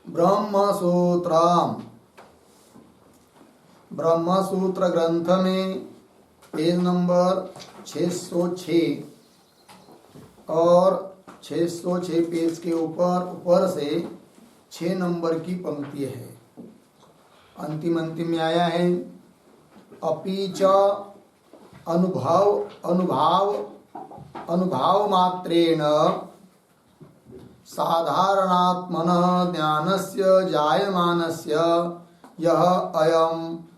ब्रह्मसूत्रम, ब्रह्मसूत्र ग्रंथ में page number 606 और 606 पेज के ऊपर से 6 नंबर की पंक्ति है। अंतिम में आया है अपीच अनुभाव मात्रेण साधारणात्मनः ज्ञानस्य जायमानस्य यह अयं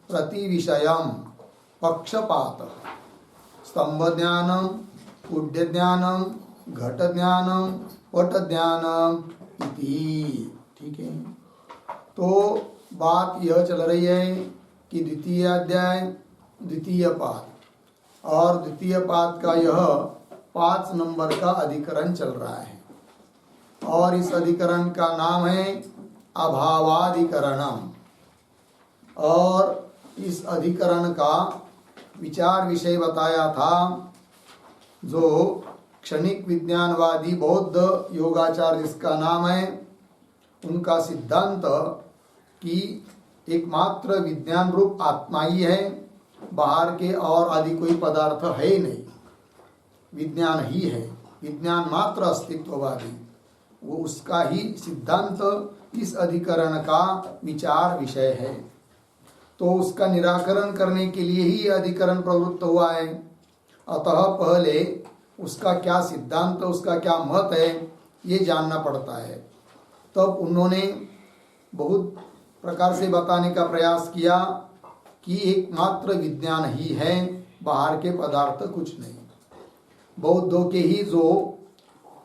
प्रतिविषयं पक्षपातः स्तंभ ज्ञानम कुड्य ज्ञानम घट ज्ञानम पट ज्ञानम इति। ठीक है, तो बात यह चल रही है कि द्वितीय अध्याय द्वितीय पाद और द्वितीय पाद का यह 5 नंबर का अधिकरण चल रहा है और इस अधिकरण का नाम है अभावाधिकरणम। और इस अधिकरण का विचार विषय बताया था जो क्षणिक विज्ञानवादी बौद्ध योगाचार्य जिसका नाम है, उनका सिद्धांत कि एकमात्र विज्ञान रूप आत्मा ही है, बाहर के और आदि कोई पदार्थ है ही नहीं, विज्ञान ही है, विज्ञान मात्र अस्तित्ववादी, वो उसका ही सिद्धांत इस अधिकरण का विचार विषय है। तो उसका निराकरण करने के लिए ही यह अधिकरण प्रवृत्त हुआ है। अतः पहले उसका क्या सिद्धांत, उसका क्या मत है, ये जानना पड़ता है। तब उन्होंने बहुत प्रकार से बताने का प्रयास किया कि एकमात्र विज्ञान ही है, बाहर के पदार्थ कुछ नहीं। बौद्धों के ही जो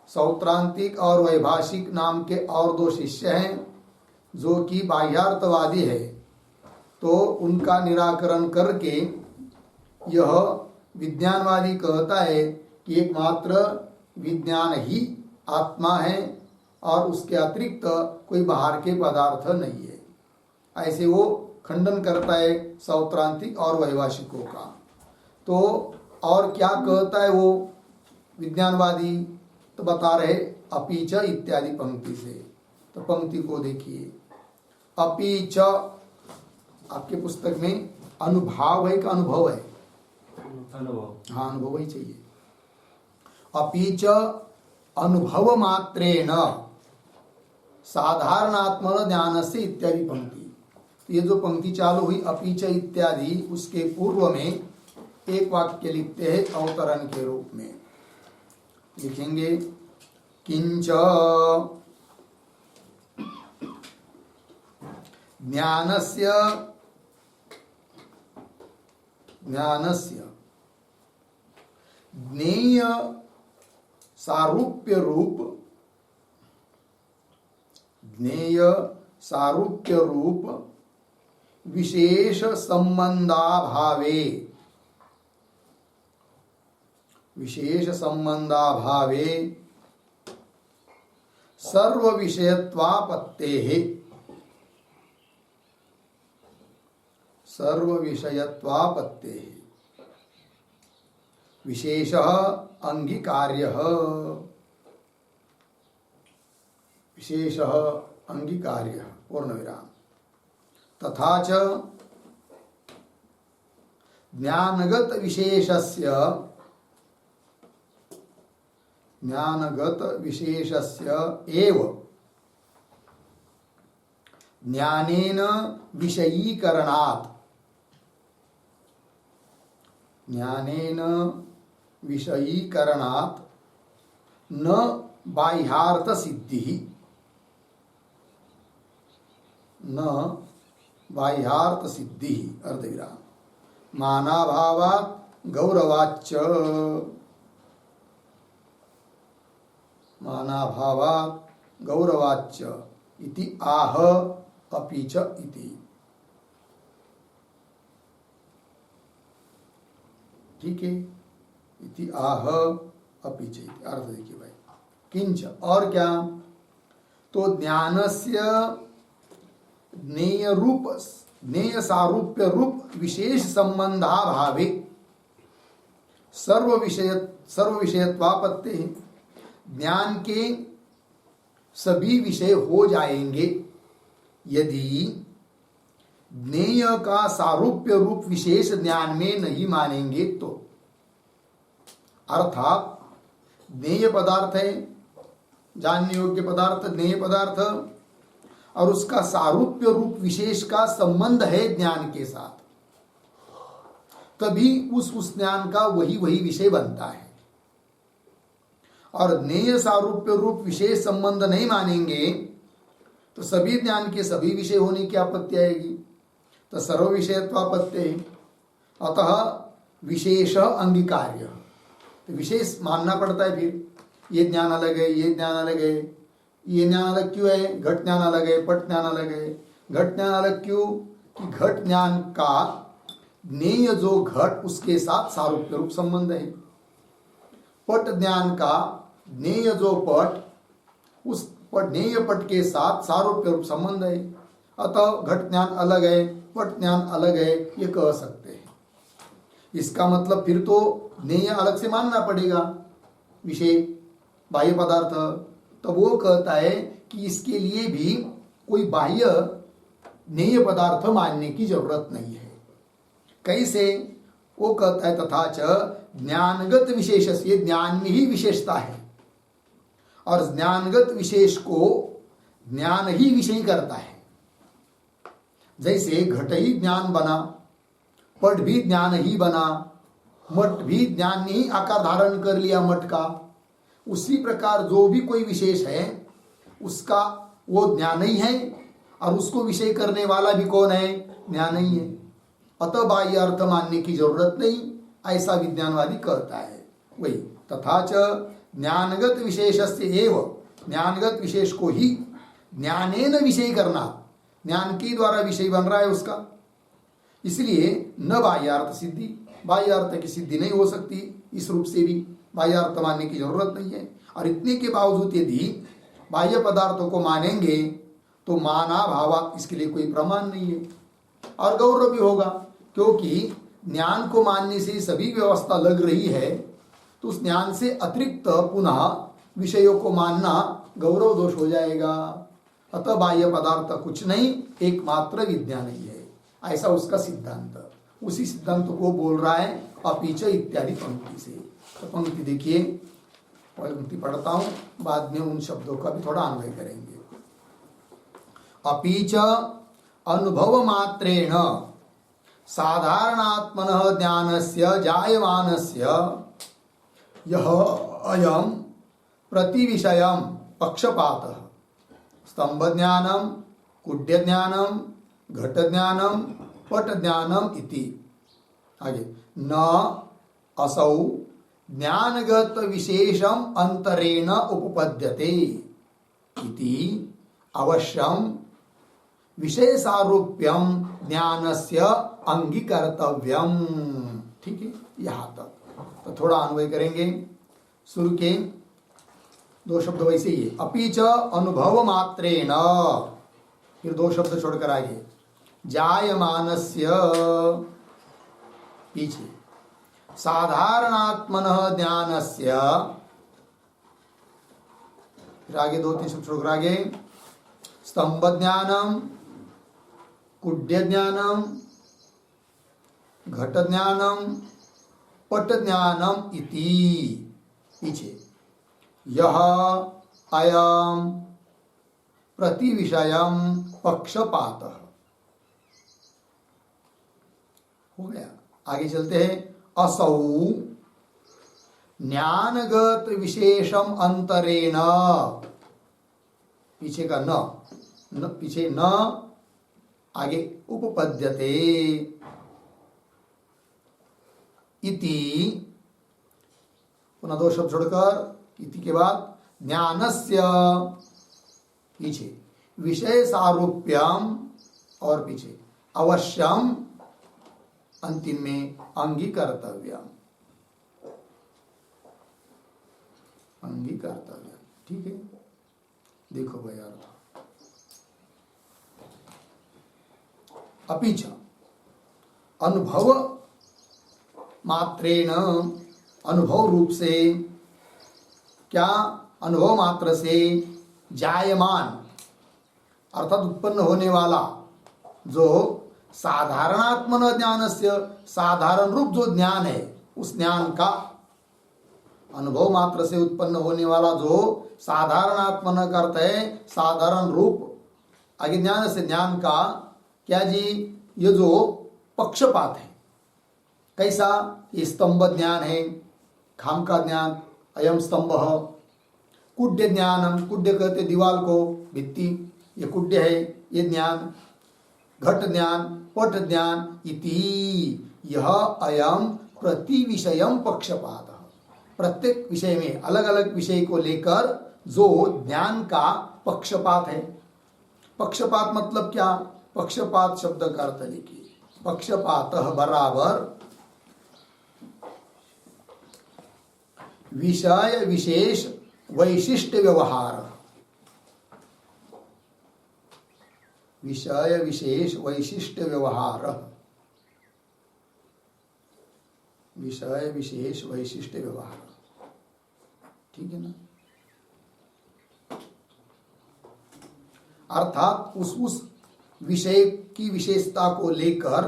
सौत्रांतिक और वैभाषिक नाम के और 2 शिष्य हैं जो कि बाह्यार्थवादी है, तो उनका निराकरण करके यह विज्ञानवादी कहता है कि एकमात्र विज्ञान ही आत्मा है और उसके अतिरिक्त कोई बाहर के पदार्थ नहीं है। ऐसे वो खंडन करता है सौत्रांतिक और वैभाषिकों का। तो और क्या कहता है वो विज्ञानवादी, तो बता रहे अपीच इत्यादि पंक्ति से। तो पंक्ति को देखिए, अपीच आपके पुस्तक में अनुभाव है का अनुभव है? अनुभव। हाँ, अनुभव ही चाहिए। अपीच अनुभव मात्रेण साधारणात्मन ज्ञान से इत्यादि पंक्ति। तो ये जो पंक्ति चालू हुई अपीच इत्यादि, उसके पूर्व में एक वाक्य लिखते हैं अवतरण के रूप में। लिखेंगे किंच ज्ञानस्य ज्ञेय सारूप्य रूप विशेष संबंधाभावे सर्व विषयत्वापत्तेः विशेषः अंगीकार्यः पूर्ण विराम। तथा च ज्ञानगत विशेषस्य एव ज्ञानेन विषयीकरणात् न बाह्यार्थ सिद्धि अर्धविराम। मानाभावात् गौरवाच्च इति आह अपीच इति। ठीक है, इति आह अपीच इति अर्थ देखिए भाई। किंच और क्या, तो ज्ञानस्य ज्ञेय सारूप्य रूप विशेष संबंधाभावे सर्व विषयत्वापत्ति, ज्ञान के सभी विषय हो जाएंगे यदि ज्ञेय का सारूप्य रूप विशेष ज्ञान में नहीं मानेंगे तो, अर्थात ज्ञेय पदार्थ है, जानने योग्य पदार्थ ज्ञेय पदार्थ, और उसका सारूप्य रूप विशेष का संबंध है ज्ञान के साथ, तभी उस ज्ञान का वही विषय बनता है। और ज्ञेय सारूप्य रूप विशेष संबंध नहीं मानेंगे तो सभी ज्ञान के सभी विषय होने की आपत्ति आएगी, तो सर्व विषयत्वापत्ति। अतः विशेष अंगीकार्य, तो विशेष मानना पड़ता है। फिर ये ज्ञान अलग है, ये ज्ञान अलग है, ये ज्ञान अलग क्यों है? घट ज्ञान अलग है, पट ज्ञान अलग है। घट ज्ञान अलग क्यों? कि घट ज्ञान का ज्ञेय जो घट उसके साथ सारूप्य रूप संबंध है, पट ज्ञान का ज्ञेय जो पट उस ज्ञेय पट के साथ सारूप्य रूप संबंध है। अतः घट ज्ञान अलग है, पट ज्ञान अलग है, ये कह सकते हैं। इसका मतलब फिर तो ज्ञेय अलग से मानना पड़ेगा विषय बाह्य पदार्थ। तो वो कहता है कि इसके लिए भी कोई बाह्य ज्ञेय पदार्थ मानने की जरूरत नहीं है। कैसे? वो कहता है तथा च ज्ञानगत विशेष, ये ज्ञान में ही विशेषता है, और ज्ञानगत विशेष को ज्ञान ही विषय करता है। जैसे घट ही ज्ञान बना, पट भी ज्ञान ही बना, मठ भी ज्ञान ने ही आकार धारण कर लिया मठ का, उसी प्रकार जो भी कोई विशेष है उसका वो ज्ञान ही है, और उसको विषय करने वाला भी कौन है? ज्ञान ही है। अतः बाह्य अर्थ मानने की जरूरत नहीं, ऐसा विज्ञानवादी कहता है। वही तथा च ज्ञानगत विशेषस्य एव, ज्ञानगत विशेष को ही ज्ञानेन विषय करना, ज्ञान के द्वारा विषय बन रहा है उसका, इसलिए न बाह्यार्थ सिद्धि, बाह्यार्थ की सिद्धि नहीं हो सकती। इस रूप से भी बाह्यार्थ मानने की जरूरत नहीं है। और इतने के बावजूद यदि बाह्य पदार्थों को मानेंगे तो माना भावा, इसके लिए कोई प्रमाण नहीं है। और गौरव भी होगा, क्योंकि ज्ञान को मानने से सभी व्यवस्था लग रही है, तो उस ज्ञान से अतिरिक्त पुनः विषयों को मानना गौरव दोष हो जाएगा। अतः बाह्य पदार्थ कुछ नहीं, एकमात्र विज्ञान ही है, ऐसा उसका सिद्धांत। उसी सिद्धांत को बोल रहा है अपीच इत्यादि पंक्ति से। तो पंक्ति देखिए, पंक्ति पढ़ता हूं, बाद में उन शब्दों का भी थोड़ा अन्वय करेंगे। अपीच अनुभव मात्रेण साधारणात्मनः ज्ञानस्य जायमानस्य यह अयम प्रतिविषयम पक्षपातः स्तंभ ज्ञानम, कुड्य ज्ञानम, घट ज्ञानम, पट ज्ञानम इति। आगे न असौ ज्ञानगत विशेषम अंतरेण उपपद्यते इति अवश्यम विषय सारूप्यम ज्ञानस्य अंगीकर्तव्यम। ठीक है, यहाँ तक। तो थोड़ा अन्वय करेंगे। शुरू के दो शब्द वैसे ही है, अपीच अनुभव मात्रेण, फिर दो शब्द छोड़कर आगे जायमानस्य, पीछे साधारणात्मनः ज्ञानस्य, फिर आगे दो तीन शब्द छोड़कर आगे स्तंभ ज्ञानम, कुड्य ज्ञानम, घट ज्ञानम, पट ज्ञानम इति। पीछे यह अयम प्रतिविषयम पक्षपातः। हो गया। आगे चलते हैं। असौ ज्ञानगत विशेषम अंतरेण, पीछे का न, पीछे न, आगे उपपद्यते इति, पुनः दो शब्द छोड़कर इति के बाद ज्ञानस्य, पीछे विषय सारूप्यम, और पीछे अवश्यम, अंतिम में अंगीकर्तव्यम, अंगीकर्तव्यम। ठीक है, देखो भाई अर्थ। अपीच अनुभव मात्रेण, अनुभव रूप से, क्या? अनुभव मात्र से जायमान, अर्थात उत्पन्न होने वाला जो साधारणात्मन ज्ञानस्य साधारण रूप जो ज्ञान है, उस ज्ञान का अनुभव मात्र से उत्पन्न होने वाला जो साधारणात्मन का अर्थ है साधारण रूप, आगे ज्ञान से ज्ञान का क्या जी, ये जो पक्षपात है, कैसा, ये स्तंभ ज्ञान है, खाम का ज्ञान, अयम स्तंभ, कुड्य ज्ञानम, कुड्य कहते दीवाल को, भित्ति, ये कुड्य है, ये ज्ञान, घट ज्ञान, पट ज्ञान इति, यह अयम प्रति विषयम पक्षपात, प्रत्येक विषय में अलग अलग विषय को लेकर जो ज्ञान का पक्षपात है। पक्षपात मतलब क्या, पक्षपात शब्द का अर्थ लिखिए, पक्षपात बराबर विषय विशेष वैशिष्ट व्यवहार, विषय विशेष वैशिष्ट व्यवहार, विषय विशेष वैशिष्ट व्यवहार, ठीक है ना। अर्थात उस विषय की विशेषता को लेकर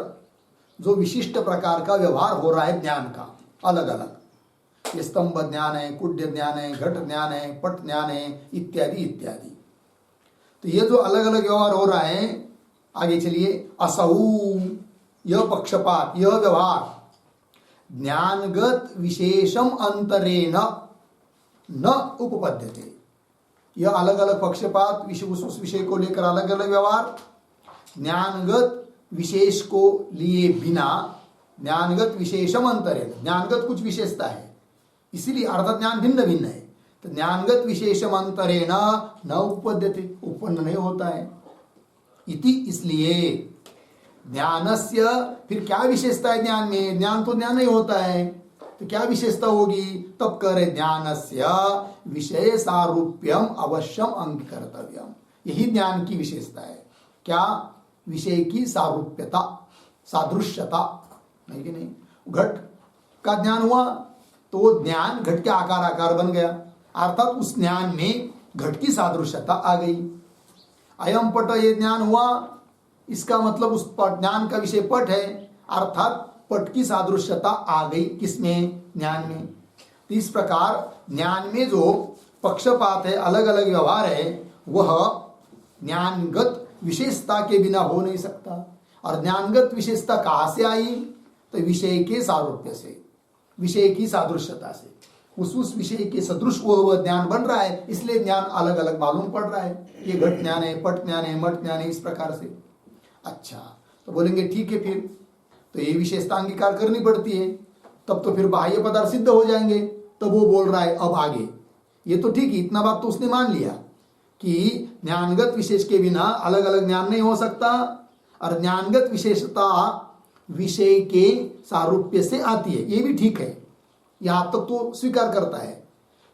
जो विशिष्ट प्रकार का व्यवहार हो रहा है ज्ञान का, अलग अलग, ये स्तंभ ज्ञान है, कुड्य ज्ञान है, घट ज्ञान है, पट ज्ञान है, इत्यादि इत्यादि। तो ये जो अलग अलग व्यवहार हो रहा है, आगे चलिए, असहु, यह पक्षपात, यह व्यवहार ज्ञानगत विशेषम अंतरेण न उपपद्यते, यह अलग अलग पक्षपात उस विषय को लेकर अलग अलग व्यवहार ज्ञानगत विशेष को लिए बिना, ज्ञानगत विशेषम अंतरेण, ज्ञानगत कुछ विशेषता है इसीलिए अर्थात ज्ञान भिन्न भिन्न है, तो ज्ञानगत विशेषम अंतरेण न उपपद्यते, उत्पन्न नहीं होता है, इति, इसलिए ज्ञानस्य, फिर क्या विशेषता है ज्ञान में, ज्ञान तो ज्ञान नहीं होता है, तो क्या विशेषता होगी, तब करे ज्ञानस्य विषय सारूप्यम अवश्यम अंगीकर्तव्यम, यही ज्ञान की विशेषता है, क्या, विषय की सारूप्यता, सादृश्यता, नहीं कि नहीं, घट का ज्ञान हुआ तो ज्ञान घट के आकार बन गया, अर्थात उस ज्ञान में घट की सादृश्यता आ गई। अयम पट, ये ज्ञान हुआ, इसका मतलब उस ज्ञान का विषय पट है, अर्थात पट की सादृश्यता आ गई, किसमें, ज्ञान में। तो इस प्रकार ज्ञान में जो पक्षपात है, अलग अलग व्यवहार है, वह ज्ञानगत विशेषता के बिना हो नहीं सकता। और ज्ञानगत विशेषता कहाँ से आई, तो विषय के सारूप्य से, विषय की सादृश्यता से, उस विषय के सदृश वो ज्ञान बन रहा है, इसलिए ज्ञान अलग अलग मालूम पड़ रहा है, ये घट ज्ञान है, पट ज्ञान है, मठ ज्ञान है, इस प्रकार से। अच्छा, तो बोलेंगे ठीक है, फिर तो ये विशेषता अंगीकार करनी पड़ती है, तब तो फिर बाह्य पदार्थ सिद्ध हो जाएंगे, तब वो बोल रहा है अब आगे, ये तो ठीक है, इतना बात तो उसने मान लिया कि ज्ञानगत विशेष के बिना अलग अलग ज्ञान नहीं हो सकता, और ज्ञानगत विशेषता विषय के सारूप्य से आती है, ये भी ठीक है, यहां तक तो स्वीकार करता है,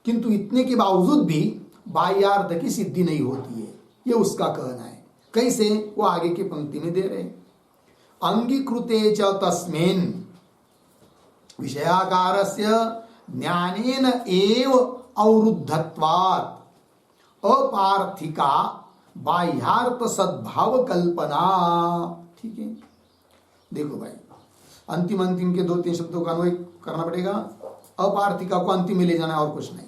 किंतु इतने के बावजूद भी बाह्यार्थ की सिद्धि नहीं होती है, ये उसका कहना है। कैसे, वो आगे की पंक्ति में दे रहे हैं, अंगीकृते च तस्मिन् विषयाकारस्य ज्ञानेन एव अवरुद्धत्वात् अपार्थिका बाह्यार्थ सद्भाव कल्पना। ठीक है, देखो भाई, अंतिम के 2-3 शब्दों का अन्वय करना पड़ेगा, अपार्थिका को अंतिम में ले जाना, और कुछ नहीं,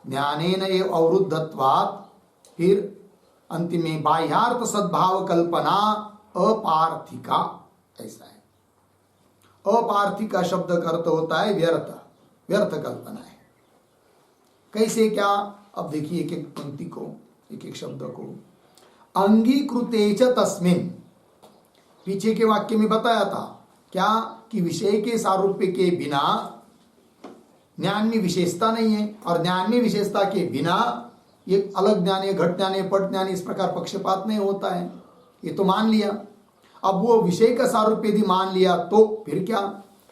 ज्ञानेन एव अवरुद्धत्वात्, फिर अंतिम में बाह्यार्थ सद्भाव कल्पना अपार्थिका, ऐसा है। अपार्थिका शब्द का अर्थ होता है व्यर्थ, व्यर्थ कल्पना है। कैसे, क्या, अब देखिए एक एक पंक्ति को, एक एक शब्द को, अंगीकृते च तस्मिन्, पीछे के वाक्य में बताया था क्या, कि विषय के सारूप्य के बिना ज्ञान में विशेषता नहीं है, और ज्ञान में विशेषता के बिना ये अलग ज्ञान है, घट ज्ञान है, पट ज्ञान, इस प्रकार पक्षपात नहीं होता है, ये तो मान लिया। अब वो विषय का सारूप्य यदि मान लिया तो फिर क्या,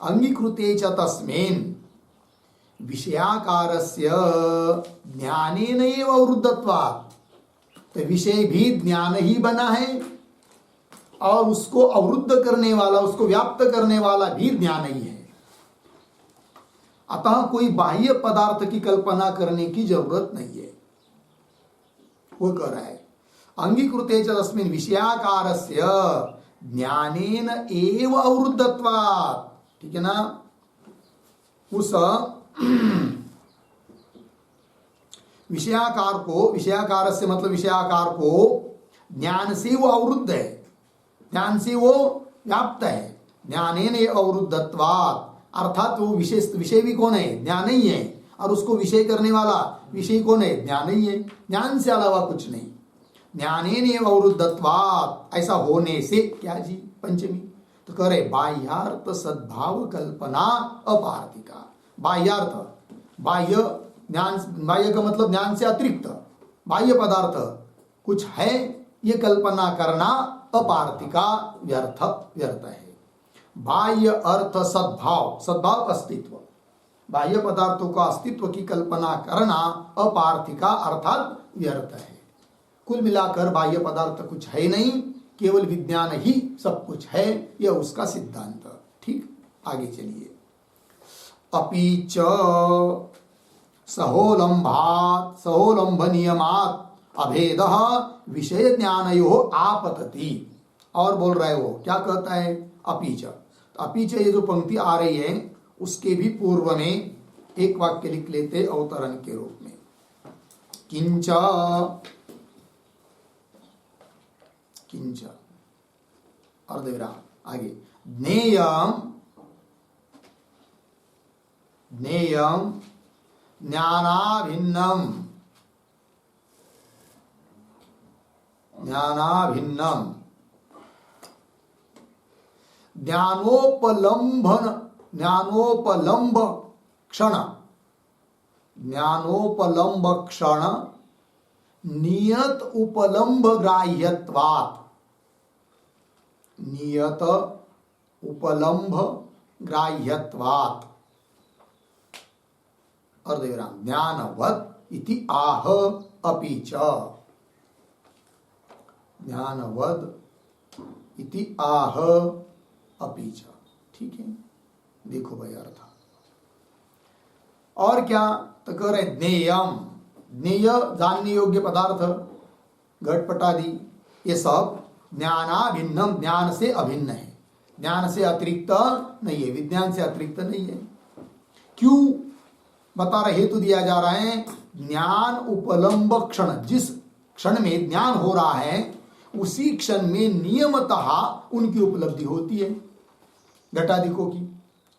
अंगीकृते च तस्मिन् विषयाकारस्य ज्ञानेन एव अवरुद्धत्वात्, तो विषय भी ज्ञान ही बना है, और उसको अवरुद्ध करने वाला, उसको व्याप्त करने वाला भी ज्ञान ही है। अतः कोई बाह्य पदार्थ की कल्पना करने की जरूरत नहीं है, वो कह रहा है। अंगीकृते च तस्मिन् विषयाकारस्य ज्ञानेन एव अवरुद्धत्वात्, ठीक है ना। उस विषयाकार को, विषयाकार से मतलब विषयाकार को ज्ञान से वो अवरुद्ध है, ज्ञान से वो व्याप्त है। ज्ञानेन एव अवरुद्धत्वात्, अर्थात वो विषय भी कौन है? ज्ञान ही है। और उसको विषय करने वाला विषय कौन है? ज्ञान ही है, ज्ञान से अलावा कुछ नहीं। ज्ञानेन एव अवरुद्धत्वात्, ऐसा होने से क्या जी? पंचमी तो कह रहे बाह्यार्थ सद्भाव कल्पना अपार्थिका। बाह्यार्थ, बाह्य ज्ञान, बाह्य का मतलब ज्ञान से अतिरिक्त बाह्य पदार्थ कुछ है, ये कल्पना करना अपार्थिका, व्यर्थ, व्यर्थ है। बाह्य अर्थ सद्भाव, सद्भाव अस्तित्व, बाह्य पदार्थों का अस्तित्व की कल्पना करना अपार्थिका अर्थात व्यर्थ है। कुल मिलाकर बाह्य पदार्थ कुछ है नहीं, केवल विज्ञान ही सब कुछ है, यह उसका सिद्धांत। ठीक, आगे चलिए। अपि च सहोलंभात सहोलंभ नियमात अभेदः विषय ज्ञानयोः आपतति। और बोल रहा है वो क्या कहता है? अपि च, अपि च ये जो पंक्ति आ रही है उसके भी पूर्व में एक वाक्य लिख लेते अवतरण के रूप में। किंच, किंच अर्धविराम आगे, ज्ञेयम, ज्ञेयम ज्ञानाभिन्नम, ज्ञानाभिन्नम ज्ञानोपलंभन, ज्ञानोपलंब क्षण, ज्ञानोपलंब क्षण नियत उपलंब ग्राह्यत्वात्, नियत उपलंब ग्राह्यत्वात् अर्धविराम ज्ञानवत् इति आह अपि च, ज्ञानवत् इति आह अपि च। ठीक है, देखो भाई अर्थ और क्या तो कह रहे ज्ञेयम, ज्ञेय जानने योग्य पदार्थ घटपट आदि ये सब ज्ञानाभिन्नम, ज्ञान से अभिन्न है, ज्ञान से अतिरिक्त नहीं है, विज्ञान से अतिरिक्त नहीं है। क्यों बता रहे? हेतु दिया जा रहा है, ज्ञान उपलंब क्षण, जिस क्षण में ज्ञान हो रहा है उसी क्षण में नियमतः उनकी उपलब्धि होती है, घटादिकों की,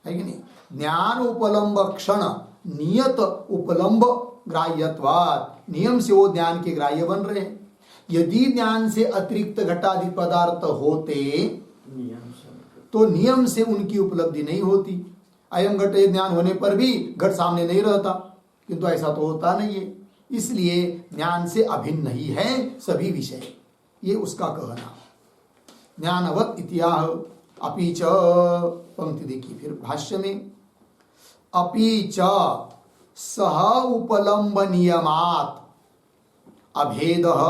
है कि नहीं। ज्ञान उपलंब क्षण नियत उपलंब ग्राह्यत्वात्, नियम से वो ज्ञान के ग्राह्य बन रहे हैं। यदि ज्ञान से अतिरिक्त घटादि पदार्थ होते तो नियम से उनकी उपलब्धि नहीं होती। अयम घट ज्ञान होने पर भी घट सामने नहीं रहता, किंतु ऐसा तो होता नहीं है। इसलिए ज्ञान से अभिन्न ही है सभी विषय, ये उसका कहना। ज्ञानवत् इत्याह अपि च, पंक्ति देखिए फिर भाष्य में, अपि च सह उपलंब नियमात् अभेदः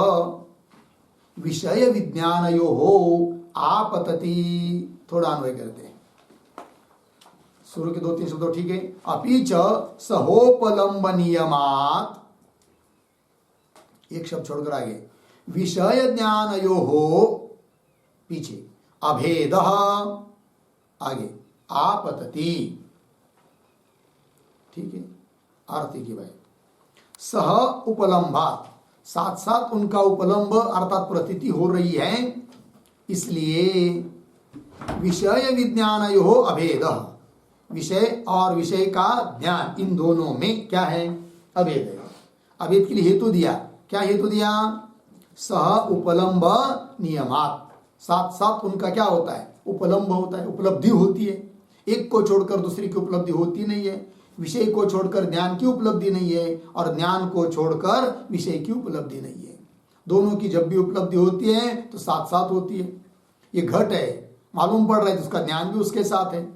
विषय विज्ञानयोः आपतति। थोड़ा अन्वय करते हैं, शुरू के 2-3 शब्दों ठीक है। अपि च सहोपलंब नियमात्, एक शब्द छोड़कर आगे, विषय ज्ञानयोः पीछे अभेदः आगे आपतति। ठीक है, अर्थ की भाई सह उपलंबात, साथ साथ उनका उपलंब अर्थात प्रतीति हो रही है, इसलिए विषय विज्ञानयोः अभेदः, विषय और विषय का ज्ञान इन दोनों में क्या है? अभेद है। अभेद के लिए हेतु दिया, क्या हेतु दिया? सह उपलंब नियमात, साथ साथ उनका क्या होता है? उपलंब होता है, उपलब्धि होती है। एक को छोड़कर दूसरी की उपलब्धि होती नहीं है, विषय को छोड़कर ज्ञान की उपलब्धि नहीं है और ज्ञान को छोड़कर विषय की उपलब्धि नहीं है। दोनों की जब भी उपलब्धि होती है तो साथ साथ होती है। ये घट है, मालूम पड़ रहा है तो उसका ज्ञान भी उसके साथ है,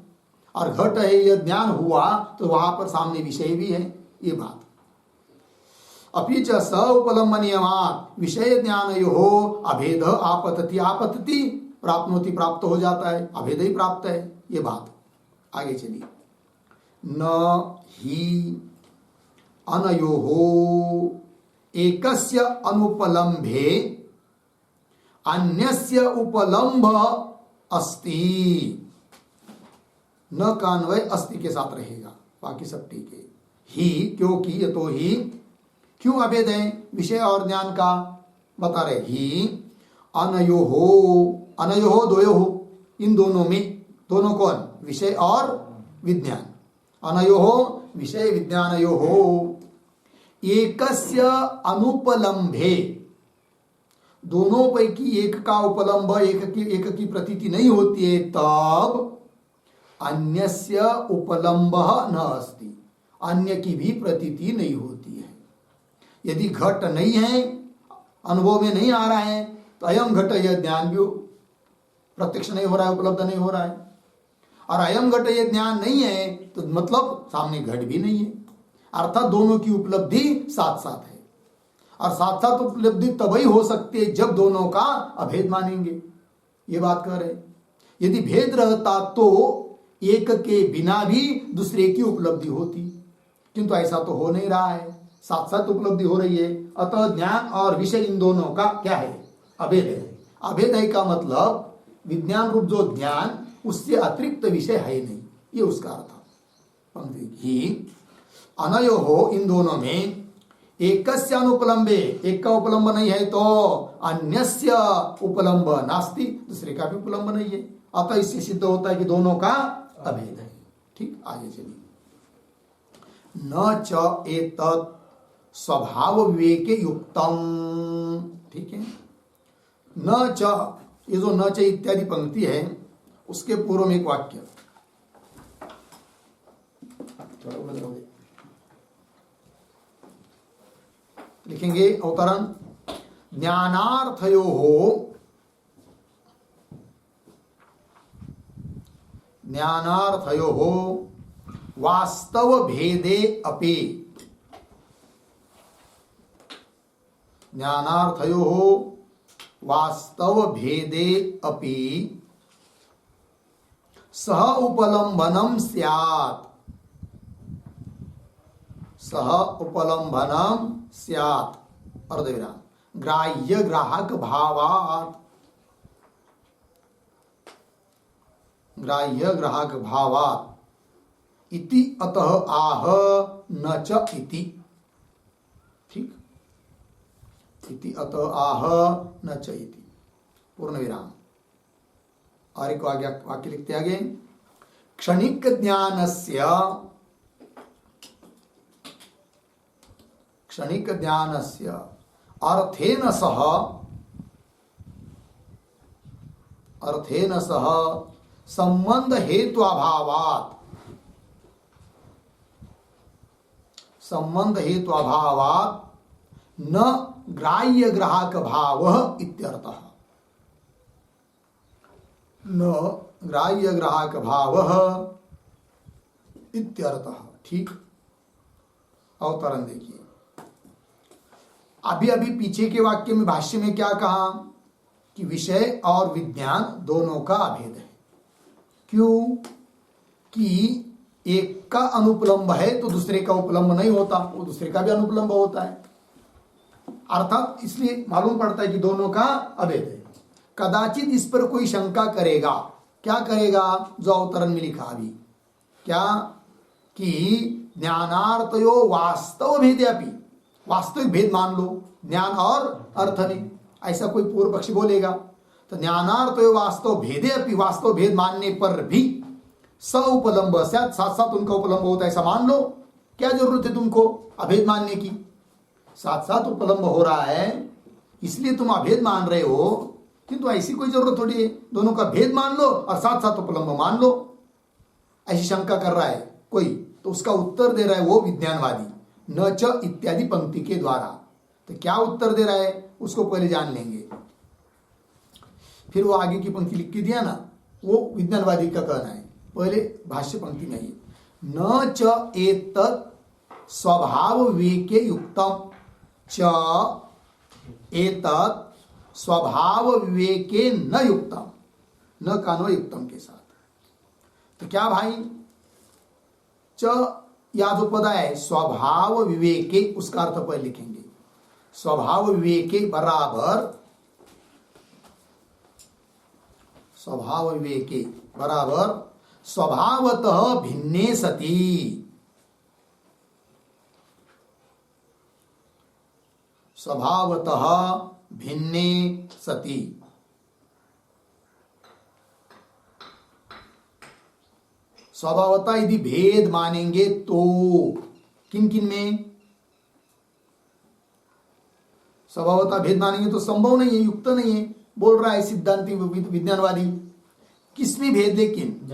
और घट है यह ज्ञान हुआ तो वहां पर सामने विषय भी है, ये बात। अपि च स उपलंब नियमात् विषय ज्ञानयोः अभेद आपतति, आपतति प्राप्नोति प्राप्त हो जाता है, अभेद ही प्राप्त है, ये बात। आगे चलिए, न ही अनयोः एकस्य अनुपलम्भे अन्यस्य उपलम्भ अस्ति, न का अन्वय अस्ति के साथ रहेगा, बाकी सब ठीक है। ही क्योंकि, ये तो ही क्यों अभेद है विषय और ज्ञान का, बता रहे ही अनयोहो, अनयोहो द्वयोहो, इन दोनों में, दोनों कौन, विषय और विज्ञान, अनयोहो विषय विज्ञानयोहो एकस्य अनुपलम्भे, दोनों पैकी एक का उपलम्भ, एक की प्रतीति नहीं होती है, तब अन्यस्य उपलम्भ न अस्ति, अन्य की भी प्रतीति नहीं होती है। यदि घट नहीं है, अनुभव में नहीं आ रहा है, तो अयम घट, यह ज्ञान भी प्रत्यक्ष नहीं हो रहा है, उपलब्ध नहीं हो रहा है। और अयम घट यह ज्ञान नहीं है तो मतलब सामने घट भी नहीं है, अर्थात दोनों की उपलब्धि साथ साथ है। और साथ साथ उपलब्धि तभी हो सकती है जब दोनों का अभेद मानेंगे, ये बात कह रहे। यदि भेद रहता तो एक के बिना भी दूसरे की उपलब्धि होती, किंतु ऐसा तो हो नहीं रहा है, साथ साथ उपलब्धि हो रही है। अतः ज्ञान और विषय इन दोनों का क्या है, अभेद है। अभेद है का मतलब विज्ञान रूप जो ज्ञान, उससे अतिरिक्त विषय है नहीं, ये उसका अर्थ। पंक्ति ही अनयोहो, इन दोनों में, एकस्य अनुपलम्बे, एक का उपलम्ब नहीं है तो अन्यस्य उपलम्ब नास्ति, दूसरे का भी उपलम्ब नहीं है। अतः इससे सिद्ध होता है कि दोनों का अभेद है। ठीक, आगे चलिए। न च एतत् स्वभाव विवेके युक्तम, ठीक है। न च, ये जो न च इत्यादि पंक्ति है उसके पूर्व में एक वाक्य लिखेंगे, अवतरण, ज्ञानार्थयोः, ज्ञानार्थयोः वास्तव भेदे अपि, ज्ञानार्थयोः वास्तव भेदे अपि सह उपलम्बनम स्यात्, सह उपलम्बनम स्यात्, अर्धविराम, ग्राह्य ग्राहक भावात्, ग्राह्य ग्राहक भावात् इति अतः आह न च इति, ठीक, इति अतः आह न च इति, पूर्ण विराम। और एक वाक्य लिखते आगे, क्षणिक ज्ञानस्य, क्षणिक ज्ञानस्य अर्थेन सह, अर्थेन सह संबंध हेतु अभावात्, संबंध हेतु अभावात् न ग्राह्य ग्राहक भावः इत्यर्थः, न ग्राह्य ग्राहक भावः इत्यर्थः। ठीक, अवतरण देखिए। अभी अभी पीछे के वाक्य में, भाष्य में क्या कहा कि विषय और विज्ञान दोनों का अभेद है। क्यों? कि एक का अनुपलम्ब है तो दूसरे का उपलम्ब नहीं होता, वो दूसरे का भी अनुपलम्ब होता है, अर्थात इसलिए मालूम पड़ता है कि दोनों का अभेद है। कदाचित इस पर कोई शंका करेगा, क्या करेगा, जो अवतरण में लिखा अभी, क्या कि ज्ञानार्थयो वास्तव भेद्यापि, वास्तविक भेद मान लो ज्ञान और अर्थ में, ऐसा कोई पूर्व पक्षी बोलेगा तो ज्ञानार्थयो वास्तव भेदे अपि, वास्तव भेद मानने पर भी स उपलम्ब, साथ साथ उनका उपलम्ब होता है, ऐसा मान लो। क्या जरूरत है तुमको अभेद मानने की, साथ साथ उपलम्ब हो रहा है इसलिए तुम अभेद मान रहे हो, किंतु ऐसी कोई जरूरत थोड़ी है, दोनों का भेद मान लो और साथ साथ उपलम्ब मान लो। ऐसी शंका कर रहा है कोई, तो उसका उत्तर दे रहा है वो विज्ञानवादी, न च इत्यादि पंक्ति के द्वारा। तो क्या उत्तर दे रहा है उसको पहले जान लेंगे, फिर वो आगे की पंक्ति लिख के दिया ना, वो विज्ञानवादी का कहना है। पहले भाष्य पंक्ति में ही, न च एतत् स्वभाव विवेके युक्तम, च एतत् स्वभाव विवेके न युक्तम, न कानो युक्तम के साथ। तो क्या भाई, च या जो पद है स्वभाव विवेके, उसका अर्थ पहले लिखेंगे। स्वभाव विवेके बराबर स्वभाव विवेके बराबर स्वभावतः भिन्ने सति, स्वभावतः भिन्ने सति। स्वभावतः यदि भेद मानेंगे तो किन किन में? स्वभावतः भेद मानेंगे तो संभव नहीं है, युक्त नहीं है, बोल रहा है सिद्धांति विज्ञानवादी। किसमें भेद? लेकिन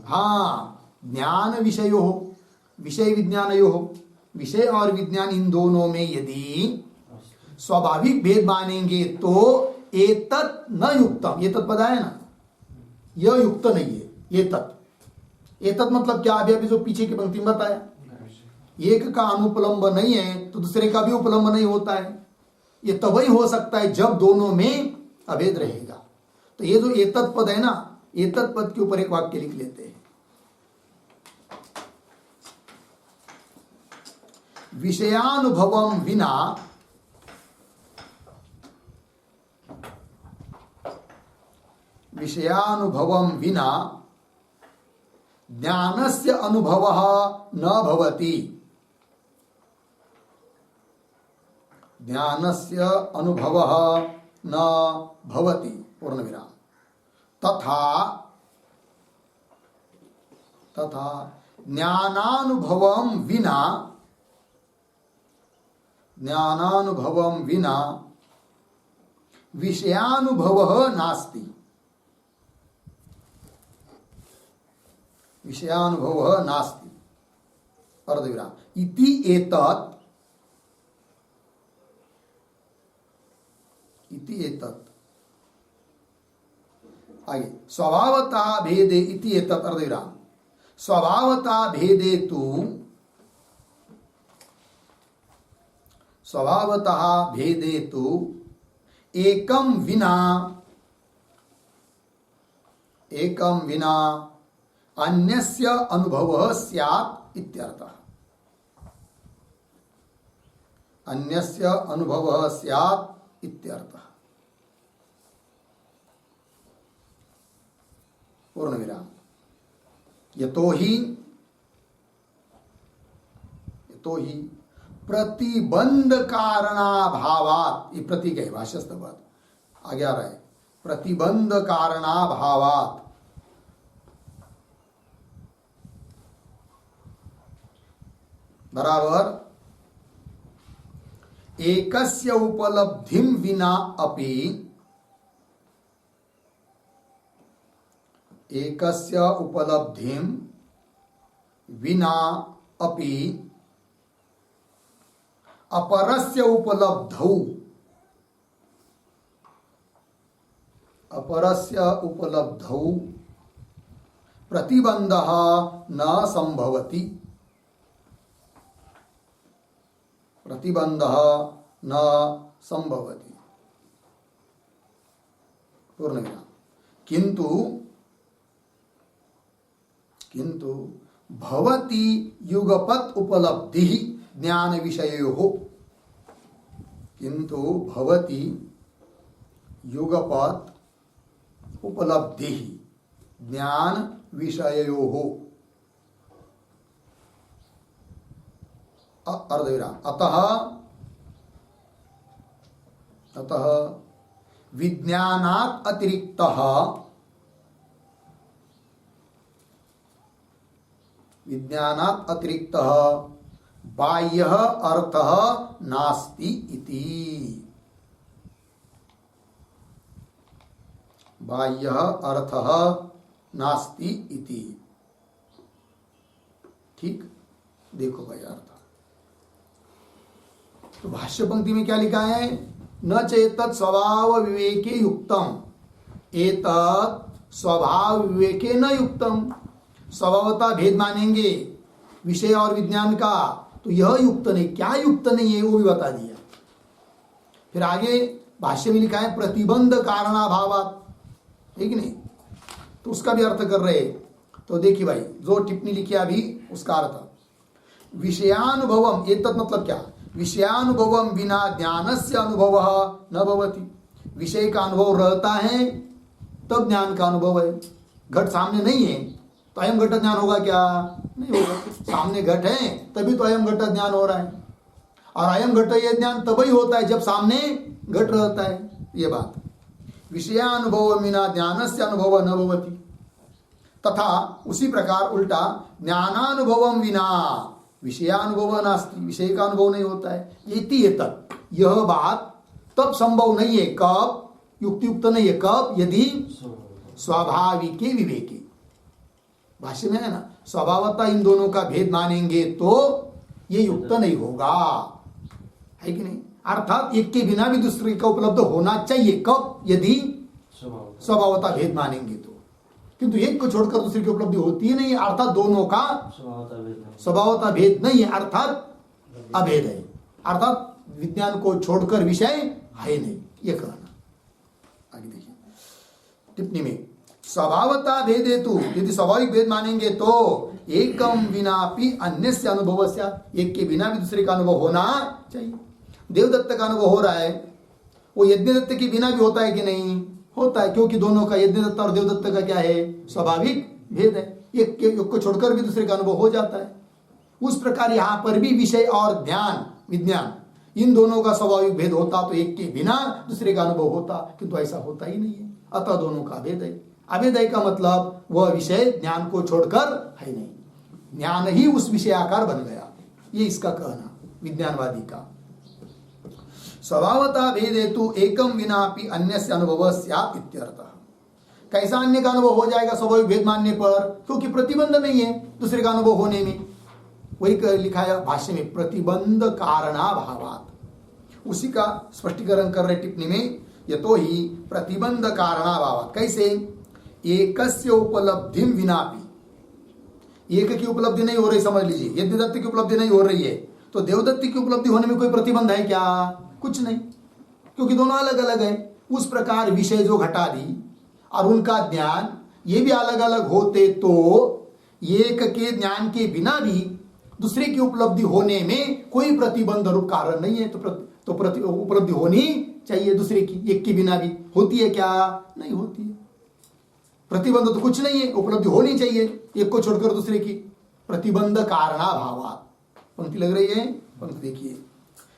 हाँ, ज्ञान विषयो हो, विषय विज्ञानयो हो, विषय और विज्ञान इन दोनों में यदि स्वाभाविक भेद मानेंगे तो एतत् न युक्तम, ये तत् पद है ना, यह युक्त नहीं है। एतत् मतलब क्या? अभी जो पीछे की पंक्ति में बताया, एक का अनुपलम्ब नहीं है तो दूसरे का भी उपलम्ब नहीं होता है। ये तभी हो सकता है जब दोनों में अभेद रहेगा। तो ये जो एतत् पद है ना, एतत् पद के ऊपर एक वाक्य लिख लेते हैं। विषयानुभवम विना ज्ञानस्य अनुभवः न भवति, ज्ञानस्य अनुभवः न भवति पूर्णविराम। तथा ज्ञानानुभवं विना विषयानुभवः नास्ति, विषयानुभवः नास्ति अर्धविराम। इति एतत् आगे स्वभावतः भेदे इति एतत् अर्धविराम। स्वभावतः भेदे तु एकं विना अन्यस्य अनुभवः स्यात् इत्यर्थः। अन्यस्य अनुभवः स्यात् इत्यर्थः। पूर्णविराम। यतोहि प्रतिबंध कारणाभावात्, ये प्रतीक है भाष्यस्थ पद आगे आ रहा है। प्रतिबंध कारणाभावात् बराबर एकस्य उपलब्धिं विना अपि, एकस्य उपलब्धिं विना अपि अपरस्य उपलब्धौ प्रतिबंधः न संभवति, प्रतिबंधः न संभवति पूर्णविराम। किंतु भवति युगपत् उपलब्धि ज्ञान विषयोः, किंतु भवति युगपत् उपलब्धि ज्ञान विषयोः अर्धविराम। अतः विज्ञानात् अतिरिक्तः बाह्यः अर्थः नास्ति इति, बाह्यः अर्थः नास्ति इति। ठीक, देखो भाई अर्थ। तो भाष्य पंक्ति में क्या लिखा है? न चेतत् स्वभाव विवेके युक्तम, एतत् स्वभाव विवेके न युक्तम। स्वभावता भेद मानेंगे विषय और विज्ञान का तो यह युक्त नहीं। क्या युक्त नहीं है वो भी बता दिया। फिर आगे भाष्य में लिखा है प्रतिबंध कारणाभावात्, ठीक नहीं? तो उसका भी अर्थ कर रहे। तो देखिए भाई जो टिप्पणी लिखी अभी उसका अर्थ, विषयानुभवम एतत् मतलब क्या? विषयानुभवम बिना ज्ञानस्य अनुभवः न भवति। विषय का अनुभव रहता है तब ज्ञान का अनुभव है। घट सामने नहीं है तो अयम घट ज्ञान होगा क्या? नहीं होगा। सामने घट है तभी तो अयम घट ज्ञान हो रहा है, और अयम घट ये ज्ञान तभी होता है जब सामने घट रहता है। ये बात विषयानुभव बिना ज्ञान से अनुभव न भवति, तथा उसी प्रकार उल्टा ज्ञानानुभवम विना विषयानुभव नास्ति, विषय का अनुभव नहीं होता है। इति तक यह बात तब संभव नहीं है, कब? युक्तियुक्त नहीं है, कब? यदि स्वाभाविक विवेकी, भाष्य में है ना, स्वभावतः इन दोनों का भेद मानेंगे तो ये युक्त नहीं होगा, है कि नहीं? अर्थात एक के बिना भी दूसरे का उपलब्ध होना चाहिए, कब? यदि स्वभावतः भेद मानेंगे तो। किंतु एक को छोड़कर दूसरे की उपलब्धि होती ही नहीं है, अर्थात दोनों का स्वभावतः भेद नहीं है, अर्थात अभेद है, अर्थात विज्ञान को छोड़कर विषय है नहीं, ये कहना। आगे देखिए टिप्पणी में, स्वभावतः भेद हेतु यदि स्वाभाविक भेद मानेंगे तो एकम विनापि अन्य से अनुभव से, एक के बिना भी दूसरे का अनुभव होना चाहिए। देवदत्त का अनुभव हो रहा है, वो यज्ञदत्त के बिना भी होता है कि नहीं? होता है, क्योंकि दोनों का, यज्ञदत्त और देवदत्त का क्या है? स्वाभाविक भेद है। एक को छोड़कर भी दूसरे का अनुभव हो जाता है। उस प्रकार यहाँ पर भी विषय और ध्यान, विज्ञान, इन दोनों का स्वाभाविक भेद होता तो एक के बिना दूसरे का अनुभव होता, किंतु ऐसा होता ही नहीं है, अतः दोनों का भेद है। अभेद का मतलब वह विषय ज्ञान को छोड़कर है नहीं, ज्ञान ही उस विषय आकार बन गया, ये इसका कहना विज्ञानवादी का। स्वभावतः भेद हेतु एकम विनापि अन्य से अनुभव स्यात् इत्यर्थः। कैसा अन्य का अनुभव हो जाएगा स्वाभाविक भेद मानने पर? क्योंकि प्रतिबंध नहीं है दूसरे का अनुभव होने में। वही लिखा है भाष्य में, प्रतिबंध कारणाभावात्। उसी का स्पष्टीकरण कर रहे टिप्पणी में, यतो ही प्रतिबंध कारणाभावात्। कैसे? एकस्य उपलब्धिम विनापि, एक की उपलब्धि नहीं हो रही, समझ लीजिए यज्ञदत्त की उपलब्धि नहीं हो रही है, तो देवदत्त की उपलब्धि होने में कोई प्रतिबंध है क्या? कुछ नहीं, क्योंकि दोनों अलग अलग है। उस प्रकार विषय जो घटादि और उनका ज्ञान ये भी अलग अलग होते तो एक के ज्ञान के बिना भी दूसरे की उपलब्धि होने में कोई प्रतिबंध रूप कारण नहीं है, तो उपलब्धि होनी चाहिए दूसरे की, एक के बिना भी। होती है क्या? नहीं होती है। प्रतिबंध तो कुछ नहीं है, उपलब्धि होनी चाहिए एक को छोड़कर दूसरे की। प्रतिबंध कारणाभावात्, पंक्ति लग रही है, पंक्ति देखिए,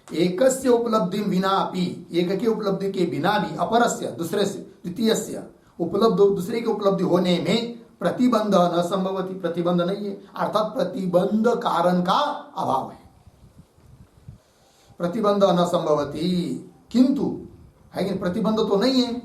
एकस्य उपलब्धि विनापि, एक के उपलब्धि के बिना भी, अपरस्य दूसरे से, द्वितीयस्य उपलब्ध, दूसरे की उपलब्धि होने में प्रतिबंध न संभवति, प्रतिबंध नहीं है, अर्थात प्रतिबंध कारण का अभाव है, प्रतिबंध न संभवति। किंतु है कि प्रतिबंध तो नहीं है,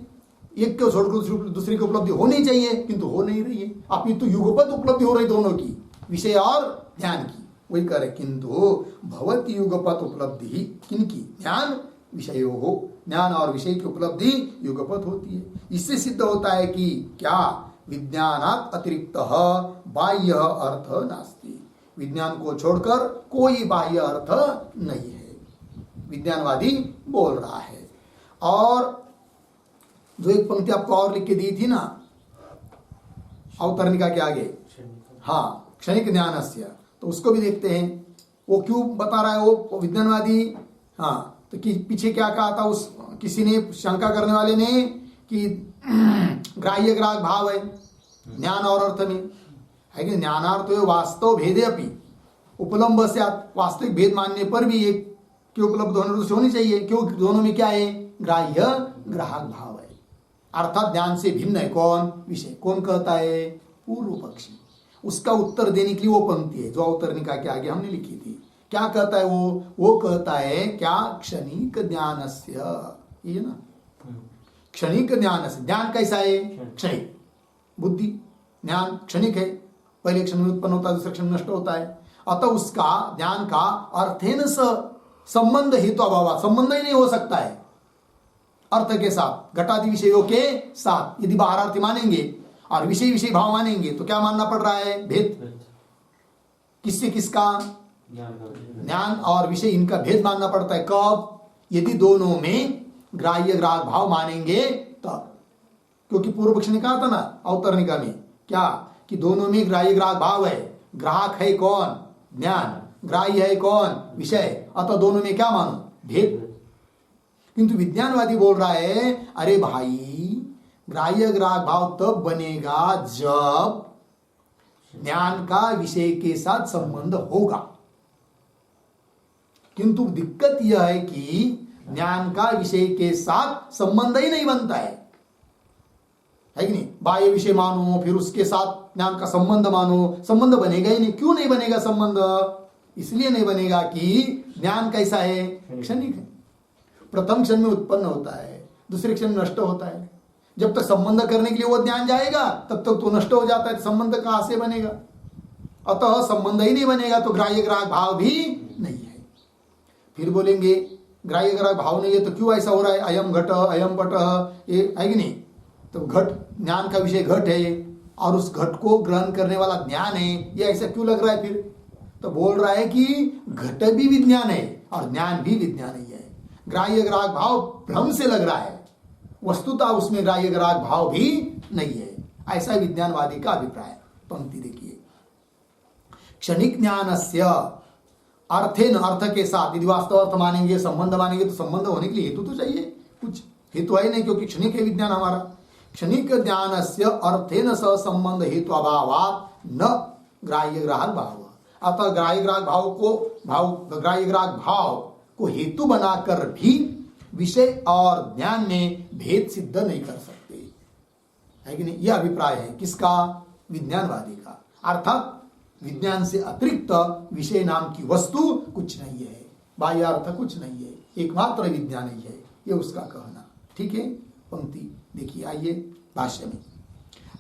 एक को छोड़कर दूसरे की उपलब्धि होनी चाहिए, किंतु हो नहीं रही है, अपितु युगपत उपलब्धि हो रही दोनों की, विषय और ध्यान की। वही करे, किंतु भवति युगपत उपलब्धि, किनकी? ज्ञान विषयों हो, ज्ञान और विषय की उपलब्धि युगपत होती है। इससे सिद्ध होता है कि क्या? विज्ञानात् अतिरिक्त बाह्य अर्थ नास्ति, विज्ञान को छोड़कर कोई बाह्य अर्थ नहीं है, विज्ञानवादी बोल रहा है। और जो एक पंक्ति आपको और लिख के दी थी ना अवतरणिका के आगे, हाँ, क्षणिक ज्ञानस्य, तो उसको भी देखते हैं वो क्यों बता रहा है वो विज्ञानवादी। हाँ, तो पीछे क्या कहा था उस किसी ने, शंका करने वाले ने, कि ग्राह्य ग्राहक भाव है ज्ञान और अर्थ में, है कि ज्ञानार्थ वास्तव भेदे अपि उपलम्ब स्यात्, वास्तविक भेद मानने पर भी एक की उपलब्ध होनी चाहिए, क्योंकि दोनों में क्या है? ग्राह्य ग्राहक भाव है, अर्थात ज्ञान से भिन्न है कौन? विषय। कौन कहता है? पूर्व पक्षी। उसका उत्तर देने के लिए वो पंक्ति है जो अवतरणिका के आगे हमने लिखी थी। क्या कहता है वो कहता है क्या? क्षणिक ज्ञानस्य, ये ना, क्षणिक ज्ञानस्य। ज्ञान कैसा है? क्षणिक। बुद्धि ज्ञान क्षणिक है, पहले क्षण में उत्पन्न होता है, दूसरे क्षण में नष्ट होता है, अतः उसका ज्ञान का अर्थेन संबंध हेतु अभाव, संबंध ही नहीं हो सकता है अर्थ के साथ, घटादि विषयों के साथ। यदि बाहरार्थी मानेंगे और विषय विषय भाव मानेंगे तो क्या मानना पड़ रहा है? भेद। किससे किसका? ज्ञान और विषय, इनका भेद मानना पड़ता है। कब? यदि दोनों में ग्राह्य ग्राहक भाव मानेंगे तब। क्योंकि पूर्व पक्ष ने कहा था ना अवतरणिका में, क्या? कि दोनों में ग्राह्य ग्राहक भाव है, ग्राहक है कौन? ज्ञान, ग्राह्य है कौन? विषय, अतः दोनों में क्या मानो? भेद। किंतु विज्ञानवादी बोल रहा है, अरे भाई, ग्राह्य ग्राहक भाव तब बनेगा जब ज्ञान का विषय के साथ संबंध होगा। किंतु दिक्कत यह है कि ज्ञान का विषय के साथ संबंध ही नहीं बनता है कि नहीं? बाह्य विषय मानो फिर उसके साथ ज्ञान का संबंध मानो, संबंध बनेगा ही नहीं। क्यों नहीं बनेगा संबंध? इसलिए नहीं बनेगा कि ज्ञान कैसा है, क्षणिक है। प्रथम क्षण में उत्पन्न होता है, दूसरे क्षण नष्ट होता है। जब तक संबंध करने के लिए वो ज्ञान जाएगा तब तक तो नष्ट हो जाता है, तो संबंध कहां से बनेगा? अतः संबंध ही नहीं बनेगा तो ग्राह्य ग्राहक भाव भी नहीं है। फिर बोलेंगे ग्राह्य ग्राहक भाव नहीं है तो क्यों ऐसा हो रहा है? अयम घट अयम पट, ये है कि नहीं? तो घट, ज्ञान का विषय घट है और उस घट को ग्रहण करने वाला ज्ञान है, ये ऐसा क्यों लग रहा है? फिर तो बोल रहा है कि घट भी विज्ञान है और ज्ञान भी विज्ञान ही है। ग्राह्य ग्राहक भाव भ्रम से लग रहा है, वस्तुतः उसमें ग्राह्य ग्राहक भाव भी नहीं है, ऐसा विज्ञानवादी का अभिप्राय। पंक्ति देखिए, क्षणिक ज्ञानस्य अर्थेन, अर्थ के साथ, यदि वास्तव अर्थ मानेंगे, संबंध मानेंगे तो संबंध होने के लिए हेतु तो चाहिए, कुछ हेतु है नहीं क्योंकि क्षणिक है विज्ञान हमारा। क्षणिक ज्ञानस्य अर्थेन सह संबंध हेतु अभावात न ग्राह्य ग्राहक भाव। अतः ग्राह्य ग्राहक भाव को हेतु बनाकर भी विषय और ज्ञान में भेद सिद्ध नहीं कर सकते, है कि नहीं? यह अभिप्राय है किसका? विज्ञानवादी का। अर्थात विज्ञान से अतिरिक्त विषय नाम की वस्तु कुछ नहीं है, बाह्य अर्थ कुछ नहीं है, एकमात्र विज्ञान ही है, यह उसका कहना। ठीक है, पंक्ति देखिए, आइए भाष्य में।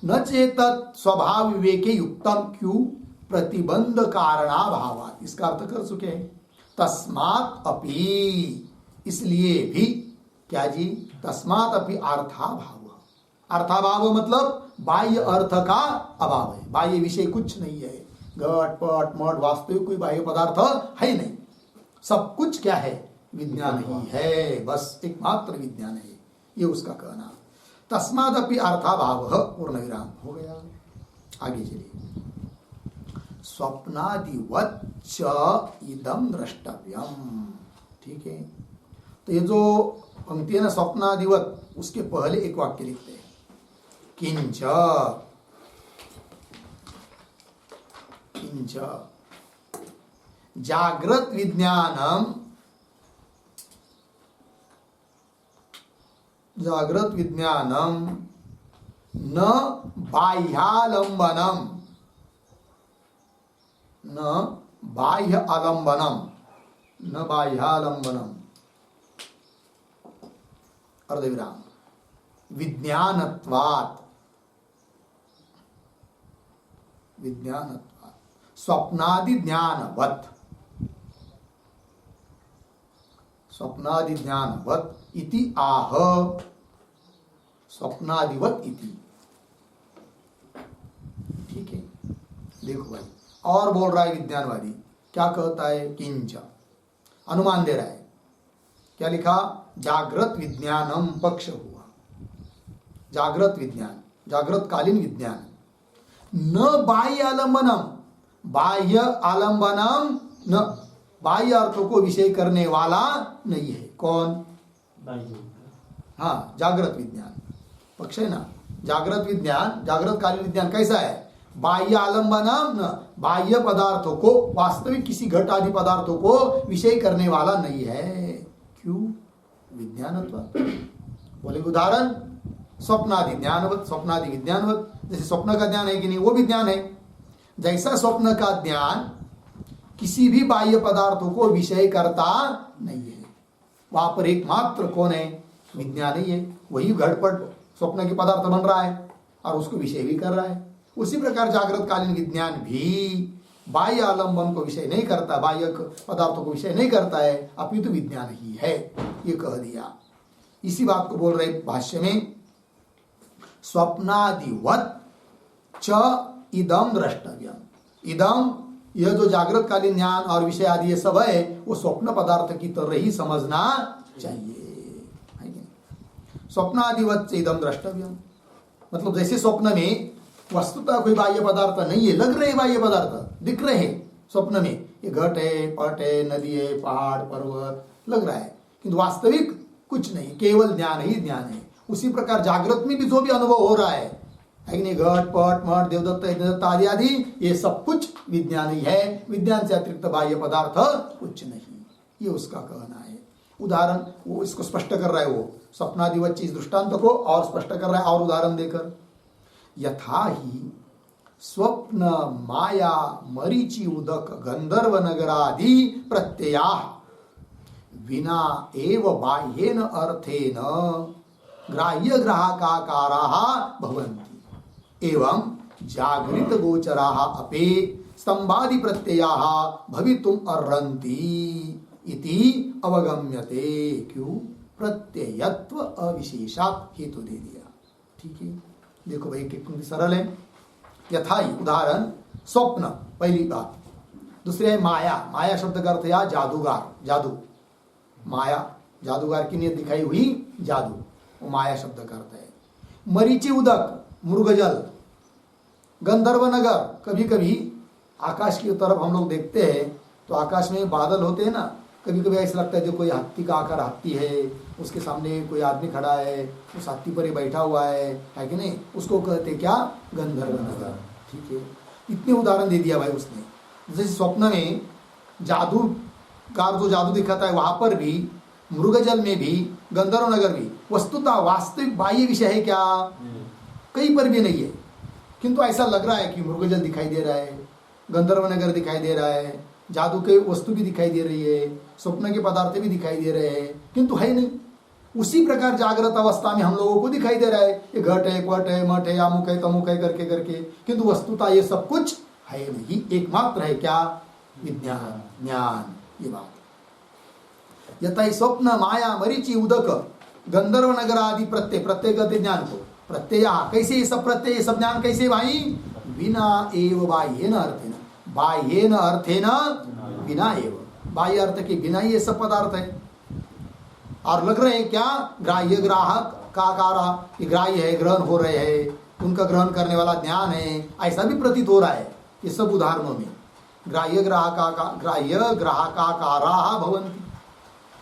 न चेतत स्वभाव विवेके युक्तम क्यों प्रतिबंध कारणाभावात, इसका अर्थ कर चुके हैं। तस्मात् अपि, इसलिए भी, क्या जी? तस्मात् अपि अर्थाभाव। अर्थाभाव मतलब बाह्य अर्थ का अभाव है, बाह्य विषय कुछ नहीं है। घट पट मठ वास्तविक कोई बाह्य पदार्थ है नहीं, सब कुछ क्या है? विज्ञान ही है, बस एकमात्र विज्ञान है, ये उसका कहना। तस्मादपि अर्थाभाव, पूर्ण विराम हो गया। आगे चलिए। स्वप्नादिवत च इदम द्रष्टव्यम। ठीक है, तो ये जो पंक्ति है ना स्वप्नादिवत, उसके पहले एक वाक्य लिखते हैं, किंच किंच जागृत विज्ञानम न बाह्यालंबनम, न बाह्यालंबनम अर्धविराम विज्ञानत्वात् स्वप्नादि ज्ञानवत इति आह, स्वप्नादिवत इति। ठीक है, देखो भाई, और बोल रहा है विज्ञानवादी, क्या कहता है? किंच, अनुमान दे रहा है। क्या लिखा? जागृत विज्ञानम पक्ष हुआ, जागृत विज्ञान, जागृत कालीन विज्ञान। न बाह्य आलंबनम, बाह्य आलंबनम न, बाह्य अर्थों को विषय करने वाला नहीं है। कौन? हाँ, जागृत विज्ञान पक्ष है ना। जागृत विज्ञान, जागृत कालीन विज्ञान कैसा है? बाह्य आलंबनम न, बाह्य पदार्थों को, वास्तविक किसी घट आदि पदार्थों को विषय करने वाला नहीं है। क्यों? विज्ञानत्व। बोले उदाहरण, स्वप्नादि ज्ञानवत, स्वप्नादि विज्ञानवत। जैसे स्वप्न का ज्ञान है कि नहीं, वो विज्ञान है। जैसा स्वप्न का ज्ञान किसी भी बाह्य पदार्थों को विषय करता नहीं है, वहां पर एकमात्र कौन है? विज्ञान ही है। वही घटपट स्वप्न के पदार्थ बन रहा है और उसको विषय भी कर रहा है। उसी प्रकार जागृत कालीन विज्ञान भी बाह्य आलंबन को विषय नहीं करता, बाह्य पदार्थों को विषय नहीं करता है, अपितु विज्ञान ही है, ये कह दिया। इसी बात को बोल रहे भाष्य में, स्वप्नादिवत च इदम द्रष्टव्यम। इदम, यह जो जागृत कालीन ज्ञान और विषय आदि ये सब है, वो स्वप्न पदार्थ की तरह ही समझना चाहिए। स्वप्नादिवत च इदम द्रष्टव्यम मतलब जैसे स्वप्न में वस्तुतः कोई बाह्य पदार्थ नहीं है, लग रहे बाह्य पदार्थ दिख रहे हैं स्वप्न में, ये घट है, पट है, नदी है, पहाड़ पर्वत लग रहा है, किंतु वास्तविक कुछ नहीं, केवल ज्ञान ही ज्ञान है। उसी प्रकार जागृत में भी जो भी अनुभव हो रहा है कि नहीं, घट पट मठ देवदत्त यज्ञदत्त आदि आदि, ये सब कुछ विज्ञान ही है, विज्ञान से अतिरिक्त बाह्य पदार्थ कुछ नहीं, ये उसका कहना है। उदाहरण वो इसको स्पष्ट कर रहा है, वो स्वप्नादिवच्च इस दृष्टांत को और स्पष्ट कर रहा है और उदाहरण देकर, यथा ही स्वप्न माया मरीचि उदक गंधर्व नगरादि प्रत्यया विना एव बाह्येन अर्थेन ग्राह्य ग्राहकाकाराः भवन्ति एवं जागृत गोचराः अपि स्तंभादि प्रत्ययाः भवितुम् अर्हन्ति इति अवगम्यते। क्यों? प्रत्ययत्व अविशेषात हेतु दे दिया। ठीक है, देखो भाई कितनी सरल है। यथाई उदाहरण स्वप्न पहली बात, दूसरे है माया, माया शब्द का अर्थ या जादूगार, जादू, माया जादूगार की नियत दिखाई हुई जादू, वो माया शब्द का अर्थ है। मरीचि उदक मृगजल, गंधर्व नगर, कभी कभी आकाश की तरफ हम लोग देखते हैं तो आकाश में बादल होते हैं ना, कभी कभी ऐसा लगता है जो कोई हाथी का आकार हाथी है, उसके सामने कोई आदमी खड़ा है, उस हाथी पर ही बैठा हुआ है कि नहीं, उसको कहते क्या? गंधर्व नगर। ठीक है, इतने उदाहरण दे दिया भाई उसने। जैसे स्वप्न में जादूकार जो जादू दिखाता है वहां पर भी, मृगजल में भी, गंधर्व नगर भी, वस्तुतः वास्तविक बाह्य विषय है क्या? कहीं पर भी नहीं है, किंतु ऐसा लग रहा है कि मृगजल दिखाई दे रहा है, गंधर्व नगर दिखाई दे रहा है, जादू के वस्तु भी दिखाई दे रही है, स्वप्न के पदार्थ भी दिखाई दे रहे हैं, किंतु है नहीं। उसी प्रकार जागृत अवस्था में हम लोगों को दिखाई दे रहा है, ये घट है, पट है, मठ है, अमुक है, तमुक है करके करके, किंतु वस्तुता ये सब कुछ है नहीं, एकमात्र है क्या? विज्ञान, ज्ञान। ये बात यथा स्वप्न माया मरीचि उदक गंधर्व नगर आदि प्रत्यय, प्रत्यय कहते ज्ञान को, प्रत्यय कैसे? ये सब प्रत्यय, ये सब ज्ञान कैसे भाई? बिना एव बाह्येन अर्थेन, बाह्येन अर्थेन बिना एव, बाह्य अर्थ के बिना ये सब पदार्थ है। और लग रहे हैं क्या? ग्राह्य ग्राहक का आकार, ग्राह्य है, ग्रहण हो रहे हैं, उनका ग्रहण करने वाला ज्ञान है, ऐसा भी प्रतीत हो रहा है ये सब उदाहरणों में। ग्राह्य ग्राहकाकाराः भवन्ति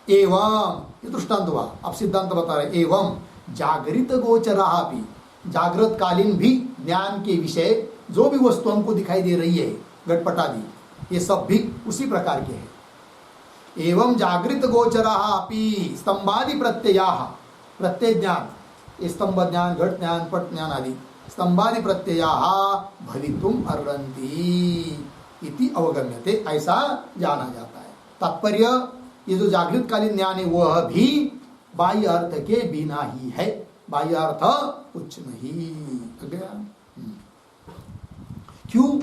एवं, ये दृष्टांत हुआ। अब सिद्धांत बता रहे एवं जागृत गोचराः अपि, जागृत कालीन भी ज्ञान के विषय जो भी वस्तु हमको दिखाई दे रही है, घटपट आदि, ये सब भी उसी प्रकार के हैं। एवं जागृत गोचराः अपि स्तंभादि प्रत्ययाः, प्रत्यय ज्ञान, स्तंभ ज्ञान, घट ज्ञान, पट ज्ञान आदि, स्तंभादि प्रत्ययाः भवितुम् अर्हन्ति इति अवगम्यते, ऐसा जाना जाता है। तात्पर्य, ये जो जागृत कालीन ज्ञान है वह भी बाह्य अर्थ के बिना ही है, बाह्य अर्थ कुछ नहीं। क्यों?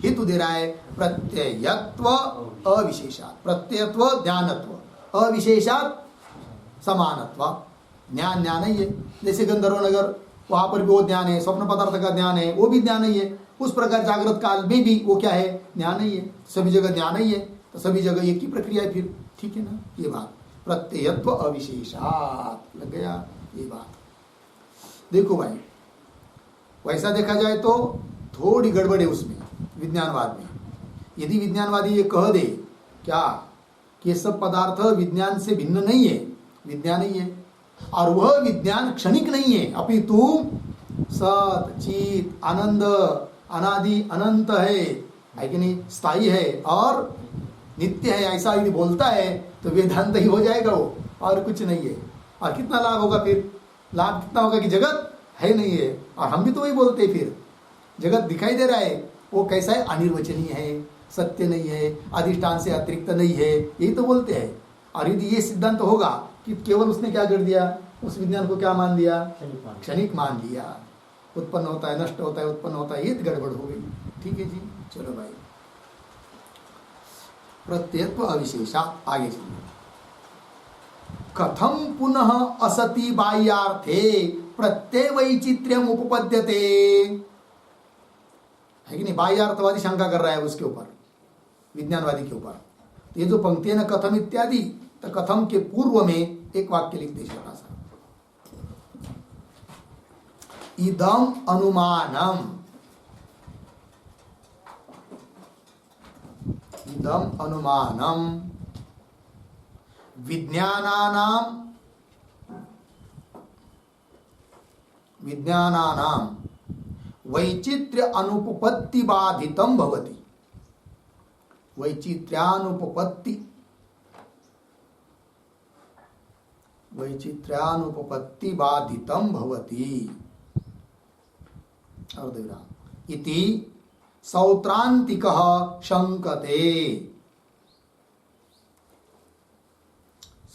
हेतु दे रहा है, प्रत्ययत्व अविशेषात, प्रत्ययत्व ज्ञानत्व, अविशेषात समानत्व। ज्ञान ज्ञान ही है, जैसे गंधर्व नगर वहां पर भी वो ज्ञान है, स्वप्न पदार्थ का ज्ञान है, वो भी ज्ञान ही है। उस प्रकार जागृत काल में भी वो क्या है? ज्ञान ही है, सभी जगह ज्ञान ही है, तो सभी जगह एक ही प्रक्रिया है फिर। ठीक है ना, ये बात प्रत्ययत्व अविशेषात लग गया। ये बात देखो भाई, वैसा देखा जाए तो थोड़ी गड़बड़ है उसमें विज्ञानवाद में। यदि विज्ञानवादी ये कह दे क्या कि सब पदार्थ विज्ञान से भिन्न नहीं है, विज्ञान ही है, और वह विज्ञान क्षणिक नहीं है, अपितु सत चित आनंद अनादि अनंत है कि नहीं, स्थायी है और नित्य है, ऐसा यदि बोलता है तो वेदांत ही हो जाएगा वो, और कुछ नहीं है। और कितना लाभ होगा फिर? लाभ कितना होगा कि जगत है नहीं है, और हम भी तो वही बोलते हैं फिर, जगत दिखाई दे रहा है, वो कैसा है? अनिर्वचनीय है, सत्य नहीं है, अधिष्ठान से अतिरिक्त नहीं है, यही तो बोलते हैं। और यदि ये सिद्धांत होगा कि केवल उसने क्या कर दिया, उस विज्ञान को क्या मान दिया? क्षणिक मान लिया, उत्पन्न होता है, नष्ट होता है, उत्पन्न होता है, ये गड़बड़ हो गई। ठीक है जी, चलो भाई, प्रत्ययत्व अविशेषा आगे चलिए। कथम पुनः असति बाह्यार्थे प्रत्यय वैचित्र्यम उपपद्यते, है कि नहीं? बाह्यार्थवादी शंका कर रहा है उसके ऊपर, विज्ञानवादी के ऊपर। ये जो पंक्ति है ना, कथम इत्यादि, तो कथम के पूर्व में एक वाक्य लिख दे छोटा सा, इदम अनुमानम, इदम अनुमानम विज्ञानानाम विज्ञानानां वैचित्र्य अनुपपत्ति बाधितं भवति। वैचित्र्यानुपपत्ति बाधितं भवति इति सौत्रान्तिकः शंकते।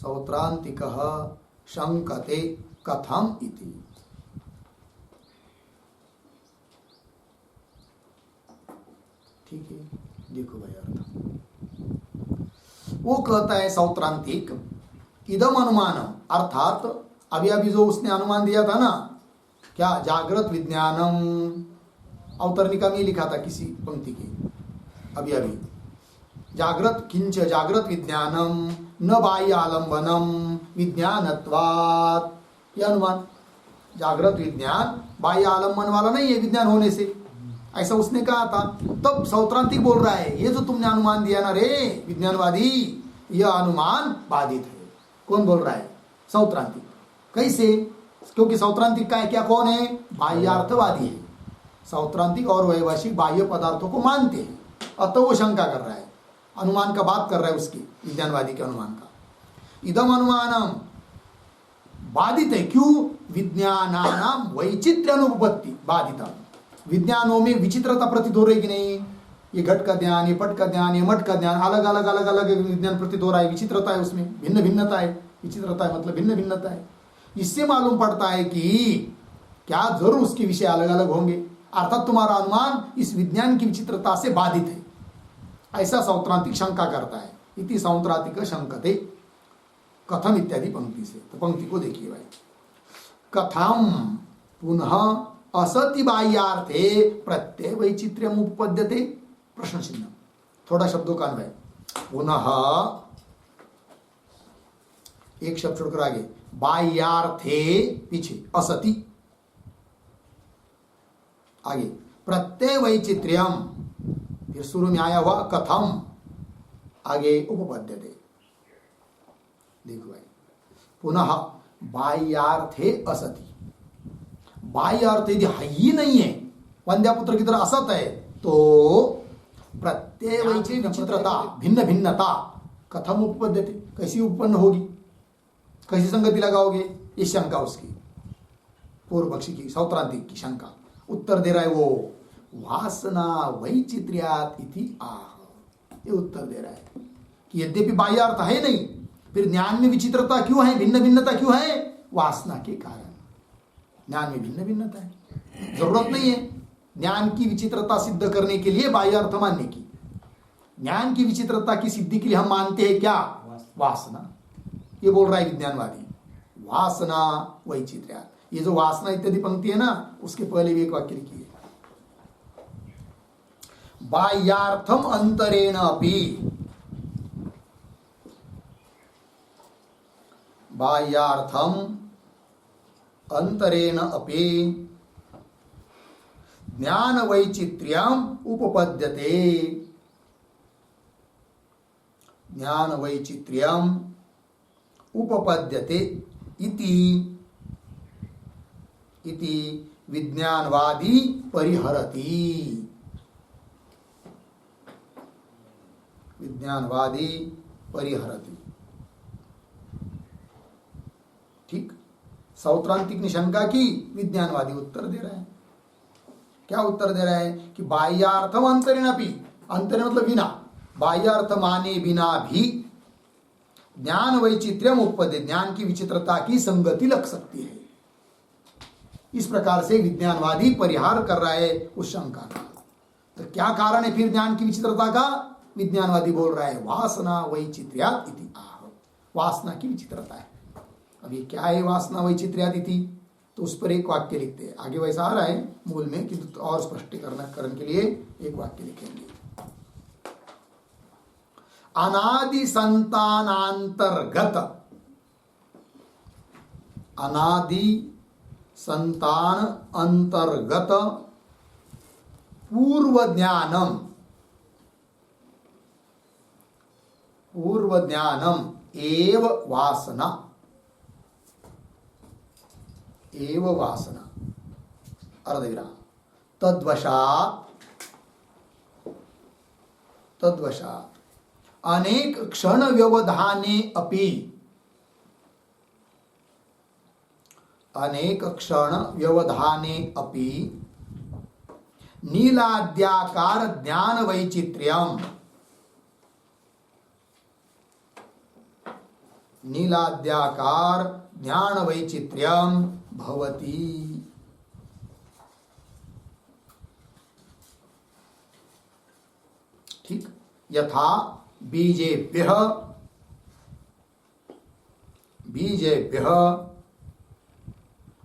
सौत्रान्तिकः शंकते कथम इति। ठीक है, देखो भाई अर्थ। वो कहता है सौत्रांतिक, इदम अनुमानम, अर्थात अभी अभी जो उसने अनुमान दिया था ना, क्या जागृत विज्ञानम, अवतरणिका में लिखा था किसी पंक्ति के, अभी अभी जागृत किंच जागृत विज्ञानम न बाह्य आलंबनम विज्ञानत्वात्, यह अनुमान जागृत विज्ञान बाह्य आलंबन वाला नहीं है विज्ञान होने से, ऐसा उसने कहा था। तब सौत्रांतिक बोल रहा है ये जो तुमने अनुमान दिया ना रे विज्ञानवादी, यह अनुमान बाधित है। कौन बोल रहा है? सौत्रांतिक। कैसे? क्योंकि सौत्रांतिक का क्या कौन है? बाह्यार्थवादी है। सौत्रांतिक और वैभाषिक बाह्य पदार्थों को मानते हैं, अतः वो शंका कर रहा है, अनुमान का बात कर रहा है उसकी, विज्ञानवादी के अनुमान का। इदम अनुमानम बाधित है, क्यों? विज्ञानानाम वैचित्र्य अनुपपत्ति बाधिता, विज्ञानों में विचित्रता प्रतीत हो रही कि नहीं? ये घट का ध्यान, ये पट का ध्यान, ये मठ का ध्यान, अलग अलग अलग अलग विज्ञान प्रतीत हो रहा है, विचित्रता है उसमें, भिन्न भिन्नता है। विचित्रता है मतलब भिन्न भिन्नता है। इससे मालूम पड़ता है कि क्या जरूर उसके विषय अलग अलग होंगे, अर्थात तुम्हारा अनुमान इस विज्ञान की विचित्रता से बाधित है, ऐसा सौत्रांतिक शंका करता है। इति सौत्रांतिक शंकते कथम इत्यादि पंक्ति से। तो पंक्ति को देखिए भाई, कथम पुनः असति बाह्यार्थे प्रत्यय वैचित्र्यम उपपद्यते, प्रश्न चिन्ह, थोड़ा शब्दों का अन्वय। पुनः एक शब्द छोड़कर आगे, बाह्यार्थे पीछे असति, आगे प्रत्यय वैचित्र्यम, फिर शुरू में आया हुआ कथम, आगे उपपद्यते। देखो भाई, पुनः बाह्यार्थे असति, बाह्य अर्थ यदि है ही नहीं है, वंद्यापुत्र की तरह असत है, तो प्रत्यय वैचित्र्य विचित्रता भिन्न भिन्नता कथम उपपद्यते, कैसी उत्पन्न होगी, कैसी संगति लगाओगे? इस शंका उसकी, पूर्व पक्षी की, सौत्रांतिक की शंका। उत्तर दे रहा है वो, वासना वैचित्र्यात् इति आह, ये उत्तर दे रहा है कि यद्यपि बाह्य अर्थ है नहीं, फिर ज्ञान में विचित्रता क्यों है, भिन्न भिन्नता क्यों है? वासना के कारण। ज्ञान में भिन्न भिन्नता है, जरूरत नहीं है ज्ञान की विचित्रता सिद्ध करने के लिए बाह्य अर्थ मानने की। ज्ञान की विचित्रता की सिद्धि के लिए हम मानते हैं क्या? वासना। ये बोल रहा है विज्ञानवादी, वासना वैचित्र्यात्। ये जो वासना इत्यादि पंक्ति है ना, उसके पहले भी एक वाक्य लिखिए, बाह्यार्थम अंतरेण अपि, बाह्यार्थम अंतरेण अपि ज्ञान वैचित्र्यम उपपद्यते, ज्ञान वैचित्र्यम उपपद्यते इति विज्ञानवादी परिहरति, विज्ञानवादी परिहरति। ठीक, सौत्रांतिक ने शंका की, विज्ञानवादी उत्तर दे रहा है। क्या उत्तर दे रहा है? कि बाह्यार्थम अंतरेण अपि, अंतरेण मतलब बिना, बाह्यार्थ माने बिना भी ज्ञान वैचित्र्यम उपपद्य, ज्ञान की विचित्रता की संगति लग सकती है। इस प्रकार से विज्ञानवादी परिहार कर रहा है उस शंका का। तो क्या कारण है फिर ज्ञान की विचित्रता का? विज्ञानवादी बोल रहा है वासना वैचित्र्यात् इति आह, वासना की विचित्रता है। अभी क्या है वासना वैचित्र्यात् इति? तो उस पर एक वाक्य लिखते हैं, आगे वैसा आ रहा है मूल में, किंतु और स्पष्टीकरण के लिए एक वाक्य लिखेंगे। अनादि संतानांतर्गत, अनादि संतान अंतर्गत पूर्व ज्ञानम, पूर्व ज्ञानम एव वासना, एव वासना, अर्धविराम। तद्वशात अनेक क्षण व्यवधाने अपि, अनेक क्षण व्यवधाने अपि नीलाद्याकार ज्ञान वैचित्र्यम, नीलाद्याकार ज्ञान वैचित्र्यम भवति। ठीक, यथा बीजेभ्यः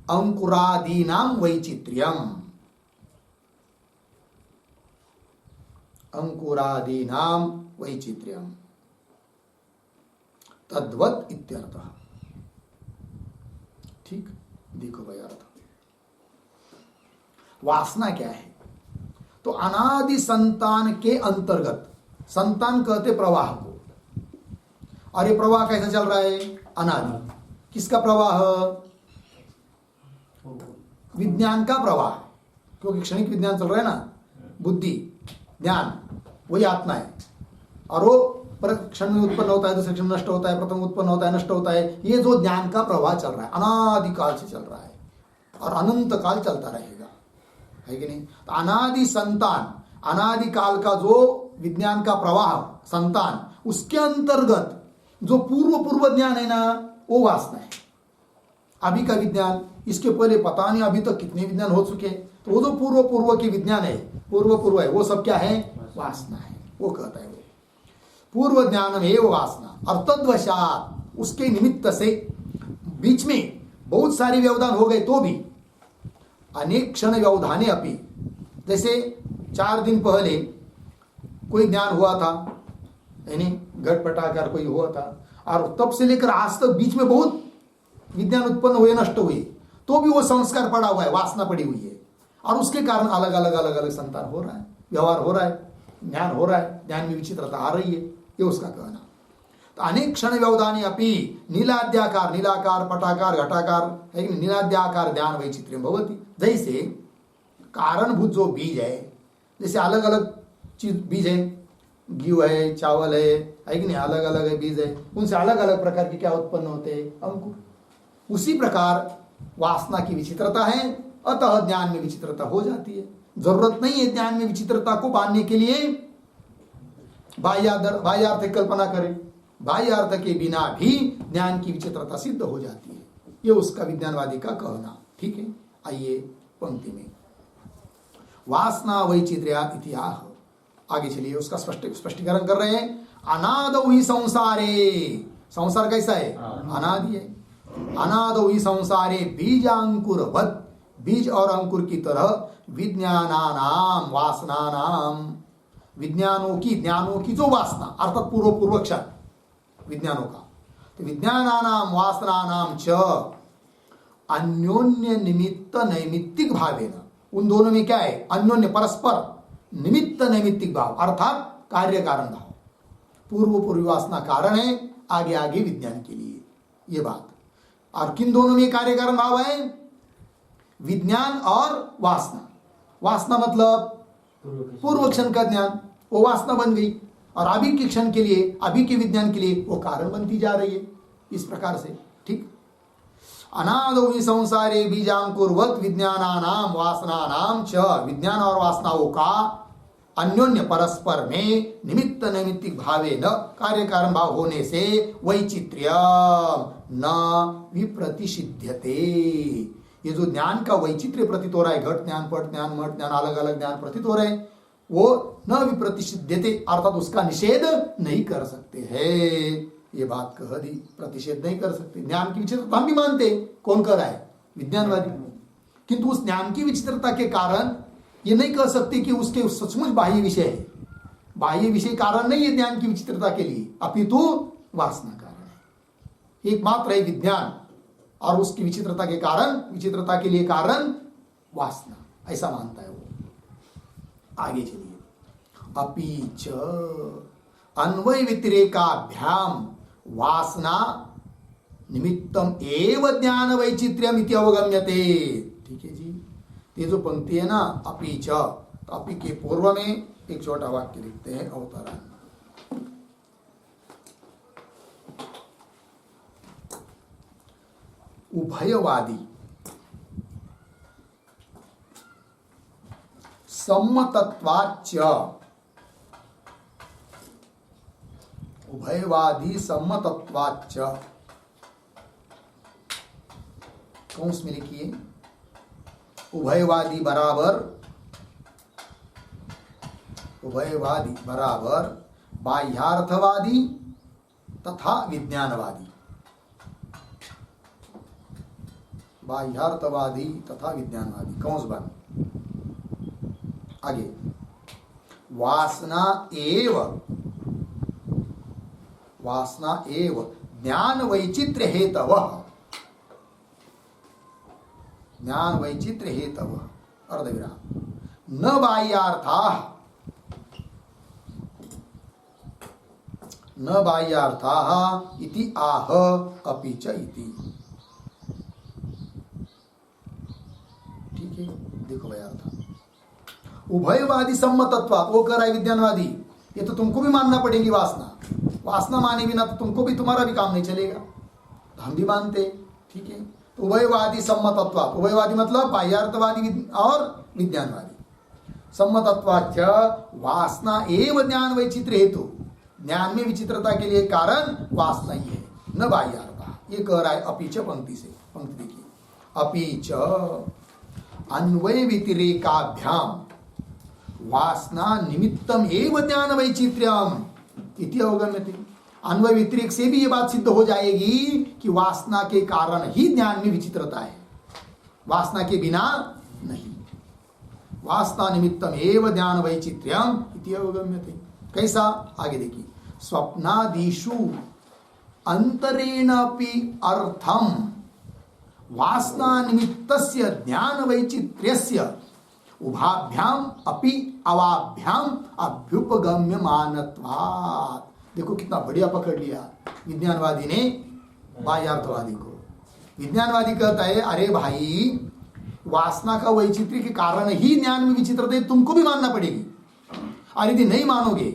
अंकुरादीनां वैचित्र्यम्, अंकुरादीनां वैचित्र्यम् तद्वत इत्यर्थः। ठीक, देखो भाई अर्थ। वासना क्या है? तो अनादि संतान के अंतर्गत, संतान कहते प्रवाह को, और ये प्रवाह कैसा चल रहा है? अनादि। किसका प्रवाह? विज्ञान का प्रवाह, क्योंकि क्षणिक विज्ञान चल रहा है ना, बुद्धि ज्ञान वही आत्मा है, और वो पर क्षण में उत्पन्न होता है, दूसरे क्षण नष्ट होता है, प्रथम उत्पन्न होता है, नष्ट होता है। ये जो ज्ञान का प्रवाह चल रहा है अनादि काल से चल रहा है और अनंत काल चलता रहेगा, है कि नहीं? तो अनादि संतान, अनादि काल का जो विज्ञान का प्रवाह संतान, उसके अंतर्गत जो पूर्व ज्ञान है ना, वो वासना है। अभी का विज्ञान, इसके पहले पता नहीं अभी तक कितने विज्ञान हो चुके, तो वो जो पूर्व के विज्ञान है, पूर्व है, वो सब क्या है? वासना है। वो कहता है वो पूर्व ज्ञान में वो वासना। और तद्वशात, उसके निमित्त से बीच में बहुत सारे व्यवधान हो गए तो भी अनेक क्षण व्यवधाने अपि, जैसे 4 दिन पहले कोई ज्ञान हुआ था, यानी घट पटाकर कोई हुआ था, और तब से लेकर आज तक बीच में बहुत विज्ञान उत्पन्न हुए, नष्ट हुए, तो भी वो संस्कार पड़ा हुआ है, वासना पड़ी हुई है, और उसके कारण अलग अलग संतान हो रहा है, व्यवहार हो रहा है, ज्ञान हो रहा है, ज्ञान में विचित्रता आ रही है, ये उसका कहना। तो अनेक क्षण व्यवधानी अपि नीलाद्याकार, नीलाकार पटाकार घटाकार है कि नीलाद्याकार ज्ञान वैचित्र्य भवति। जैसे कारणभूत जो बीज है, जैसे अलग अलग चीज बीज है, गेहूं है, चावल है कि नहीं, अलग अलग बीज है, उनसे अलग अलग प्रकार के क्या उत्पन्न होते हैं? अंकुर। उसी प्रकार वासना की विचित्रता है, अतः ज्ञान में विचित्रता हो जाती है। जरूरत नहीं है ज्ञान में विचित्रता को बांधने के लिए बाह्यार्थ की कल्पना करें, बाह्यार्थ के बिना भी ज्ञान की विचित्रता सिद्ध हो जाती है। ये उसका विज्ञानवादी का कहना। ठीक है, आइए पंक्ति में, वासना वैचित्र्या इतिहास, आगे चलिए उसका स्पष्टीकरण कर रहे हैं। अनादौ ही संसारे, संसार कैसा है? अनादि है। अनादौ ही संसारे बीजांकुरवत, बीज और अंकुर की तरह विज्ञानानाम वासनानाम, विज्ञानों की, ज्ञानों की जो वासना अर्थात पूर्व क्षण विज्ञानों का, तो विज्ञानानाम वासनानाम च अन्योन्य निमित्त नैमित्तिक भावेन, उन दोनों में क्या है? अन्योन्य परस्पर निमित्त नैमित्तिक भाव, अर्थात कार्य कारण भाव। पूर्व वासना कारण है, आगे आगे विज्ञान के लिए, ये बात। और किन दोनों में कार्य कारण भाव है? विज्ञान और वासना। वासना मतलब पूर्व क्षण का ज्ञान, वो वासना बन गई, और अभी के क्षण के लिए, अभी के विज्ञान के लिए वो कारण बनती जा रही है, इस प्रकार से। ठीक, अनादौ हि संसारे बीजांकुरवत विज्ञानानाम वासनानाम च, विज्ञान और वासनाओं का अन्योन्य परस्पर में निमित्त नैमित्तिक भावे न, कार्य कारण भाव होने से वैचित्र्य न विप्रतिषिध्यते, ये जो ज्ञान का वैचित्र्य प्रतीत हो रहा है, घट ज्ञान, पट ज्ञान, मठ ज्ञान, अलग अलग ज्ञान प्रतीत हो रहे हैं, वो न विप्रतिषिध्यते, अर्थात उसका निषेध नहीं कर सकते हैं। ये बात कह दी, प्रतिषेध नहीं कर सकते। ज्ञान की विचित्रता हम भी मानते, कौन कह रहा है? विज्ञानवादी। किंतु उस ज्ञान की विचित्रता के कारण ये नहीं कह सकते कि उसके सचमुच बाह्य विषय है। बाह्य विषय कारण नहीं है ज्ञान की विचित्रता के लिए, अपितु वासना कारण है। एकमात्र है विज्ञान, और उसकी विचित्रता के कारण, विचित्रता के लिए कारण वासना, ऐसा मानता है वो। आगे चलिए, अपीच अन्वय व्यतिरेकाभ्याम वासना निमित्तम एव ज्ञान वैचित्र्यम इति अवगम्यते। ठीक है जी, ये जो पंक्ति है ना अपी च, तो अपी के पूर्व में एक छोटा वाक्य लिखते हैं अवतरण। उभयवादी सम्मतत्वाच्च, उभयवादी सम्मतत्वाच्च, कौंस में लिखिए उभयवादी बराबर, उभयवादी बराबर बाह्यार्थवादी तथा विज्ञानवादी, बाह्यार्थवादी तथा विज्ञानवादी कौंस बन। आगे वासना एव ज्ञान वैचित्र्य हेतव, ज्ञान वैचित्र्य हेतव अर्धविराम न बाह्यार्थाः, न बाह्यार्थाः इति आह अपि च इति। ठीक है, देखो भाई अर्थ उभयवादी सम्मतत्वात्, वो कह रहा है विज्ञानवादी, ये तो तुमको भी मानना पड़ेगी वासना, वासना माने बिना तो तुमको भी, तुम्हारा भी काम नहीं चलेगा, तो हम भी मानते। ठीक है, तो उभयवादी सम्मतत्वात्, उभयवादी मतलब बाह्यार्थवादी और विज्ञानवादी, सम्मतत्वाच्च वासना एव ज्ञान वैचित्र्य हेतु, ज्ञान में विचित्रता के लिए कारण वासना ही है, न बाह्यार्थ। ये कह रहा है अपीच पंक्ति से, पंक्ति देखिए अपीच अन्वय व्यतिरेकाभ्याम वासना निमित्तम एव ज्ञान वैचित्र्यम इति अवगम्यते। अन्वय व्यतिरेक से भी ये बात सिद्ध हो जाएगी कि वासना के कारण ही ज्ञान में विचित्रता है, वासना के बिना नहीं। वासना निमित्तम एव ज्ञान वैचित्र्यम इति अवगम्यते। कैसा, आगे देखिए स्वप्नादिषु अंतरेणापि अर्थम वासना निमित्तस्य ज्ञान वैचित्र्यस्य उभाभ्याम अपि अवाभ्याम अभ्युपगम्य मानत्वात्। देखो कितना बढ़िया पकड़ लिया विज्ञानवादी ने बाह्यार्थवादी को। विज्ञानवादी कहता है अरे भाई वासना का वैचित्र्य के कारण ही ज्ञान में विचित्रता है, तुमको भी मानना पड़ेगी, और यदि नहीं मानोगे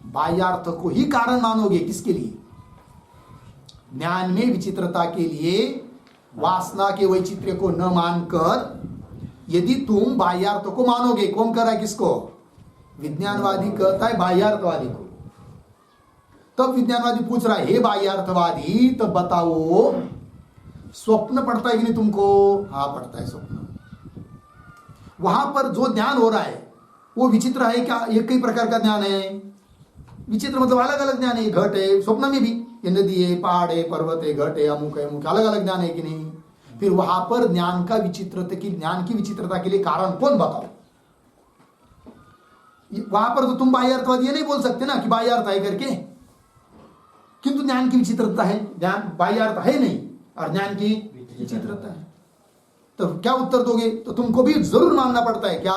बाह्यार्थ को ही कारण मानोगे, किसके लिए, ज्ञान में विचित्रता के लिए, वासना के वैचित्र्य को न मानकर यदि तुम बाह्यार्थ को मानोगे, कौन कर रहा है किसको, विज्ञानवादी कहता है बाह्यार्थवादी को। तब विज्ञानवादी पूछ रहा है हे बाह्यार्थवादी, तब बताओ स्वप्न पड़ता है कि नहीं तुमको, हाँ पड़ता है स्वप्न। वहां पर जो ज्ञान हो रहा है वो विचित्र है क्या, एक ही प्रकार का ज्ञान है, विचित्र मतलब अलग अलग ज्ञान है, घट है, स्वप्न में भी ये नदी है, पहाड़ है, पर्वत है, घट है, अमुक है, अमुक, अलग अलग ज्ञान है कि नहीं। फिर वहां पर ज्ञान का विचित्रता की, ज्ञान की विचित्रता के लिए कारण कौन, बताओ। वहां पर तो तुम बाह्यार्थवादी ये नहीं बोल सकते ना कि बाह्यार्थ है करके, किंतु ज्ञान की विचित्रता है, ज्ञान बाह्यार्थ है नहीं और ज्ञान की विचित्रता है, तो क्या उत्तर दोगे, तो तुमको भी जरूर मानना पड़ता है क्या,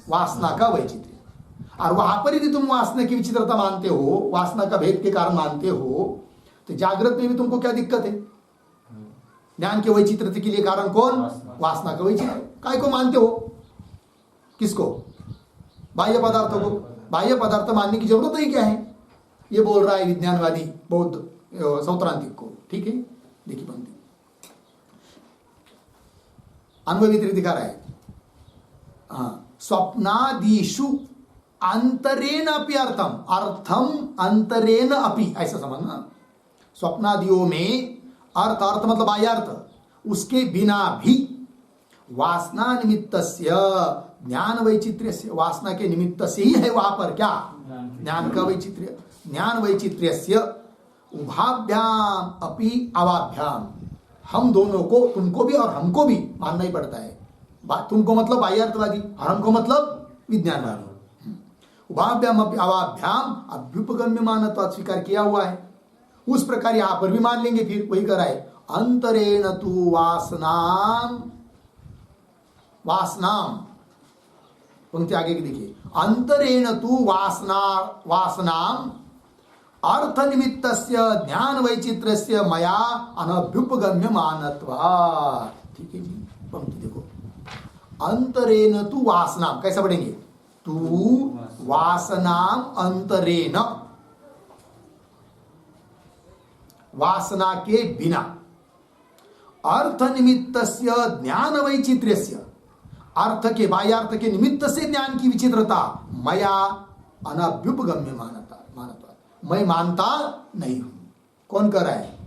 वासना का वैचित्र्य। और वहां पर यदि तुम वासना की विचित्रता मानते हो, वासना का भेद के कारण मानते हो, तो जागृत में भी तुमको क्या दिक्कत है, ज्ञान के वैचित्रता के लिए कारण कौन, वासना का वैचित्र्य। काय को मानते हो, किसको, बाह्य पदार्थों को। बाह्य पदार्थ मानने की जरूरत ही क्या है, ये बोल रहा है विज्ञानवादी बौद्ध सौत्रांतिक को। ठीक है, देखिए पंक्ति अन्वय व्यतिरेक दिखा रहा है। स्वप्नादिषु अंतरेण अपि अर्थम, अर्थम अंतरेण अपि, ऐसा समझना। स्वप्नादियों में अर्थ, अर्थ मतलब बाह्यार्थ, उसके बिना भी वासना निमित्तस्य ज्ञान वैचित्र्यस्य, वासना के निमित्त से ही है वहां पर क्या, ज्ञान का वैचित्र्य। ज्ञान वैचित्र्यस्य उभाभ्याम अपि अवाभ्याम, हम दोनों को, तुमको भी और हमको भी मानना ही पड़ता है। तुमको मतलब बाह्यार्थवादी और हमको मतलब विज्ञानवादी। उभाभ्याम अपि अवाभ्याम अभ्युपगम्य मानत्वात्, स्वीकार किया हुआ है, उस प्रकार यहां पर भी मान लेंगे। फिर वही कराए अंतरेण तु वासनाम, वासनाम, पंक्ति आगे की देखिए, अंतरेण तु वासना, वासनाम अर्थ निमित्तस्य ज्ञान वैचित्र्यस्य मया अनभ्युपगम्य मानत्वात्। ठीक है जी, पंक्ति देखो, अंतरेण तु वासनाम, कैसा पढ़ेंगे? तू वासनाम अंतरेण, वासना के बिना, अर्थ निमित्तस्य ज्ञान वैचित्र्यस्य, अर्थ के बाह्यार्थ के निमित्त से ज्ञान की विचित्रता मया अनभ्युपगम्य मानता, मैं मानता नहीं हूं। कौन कह रहा है?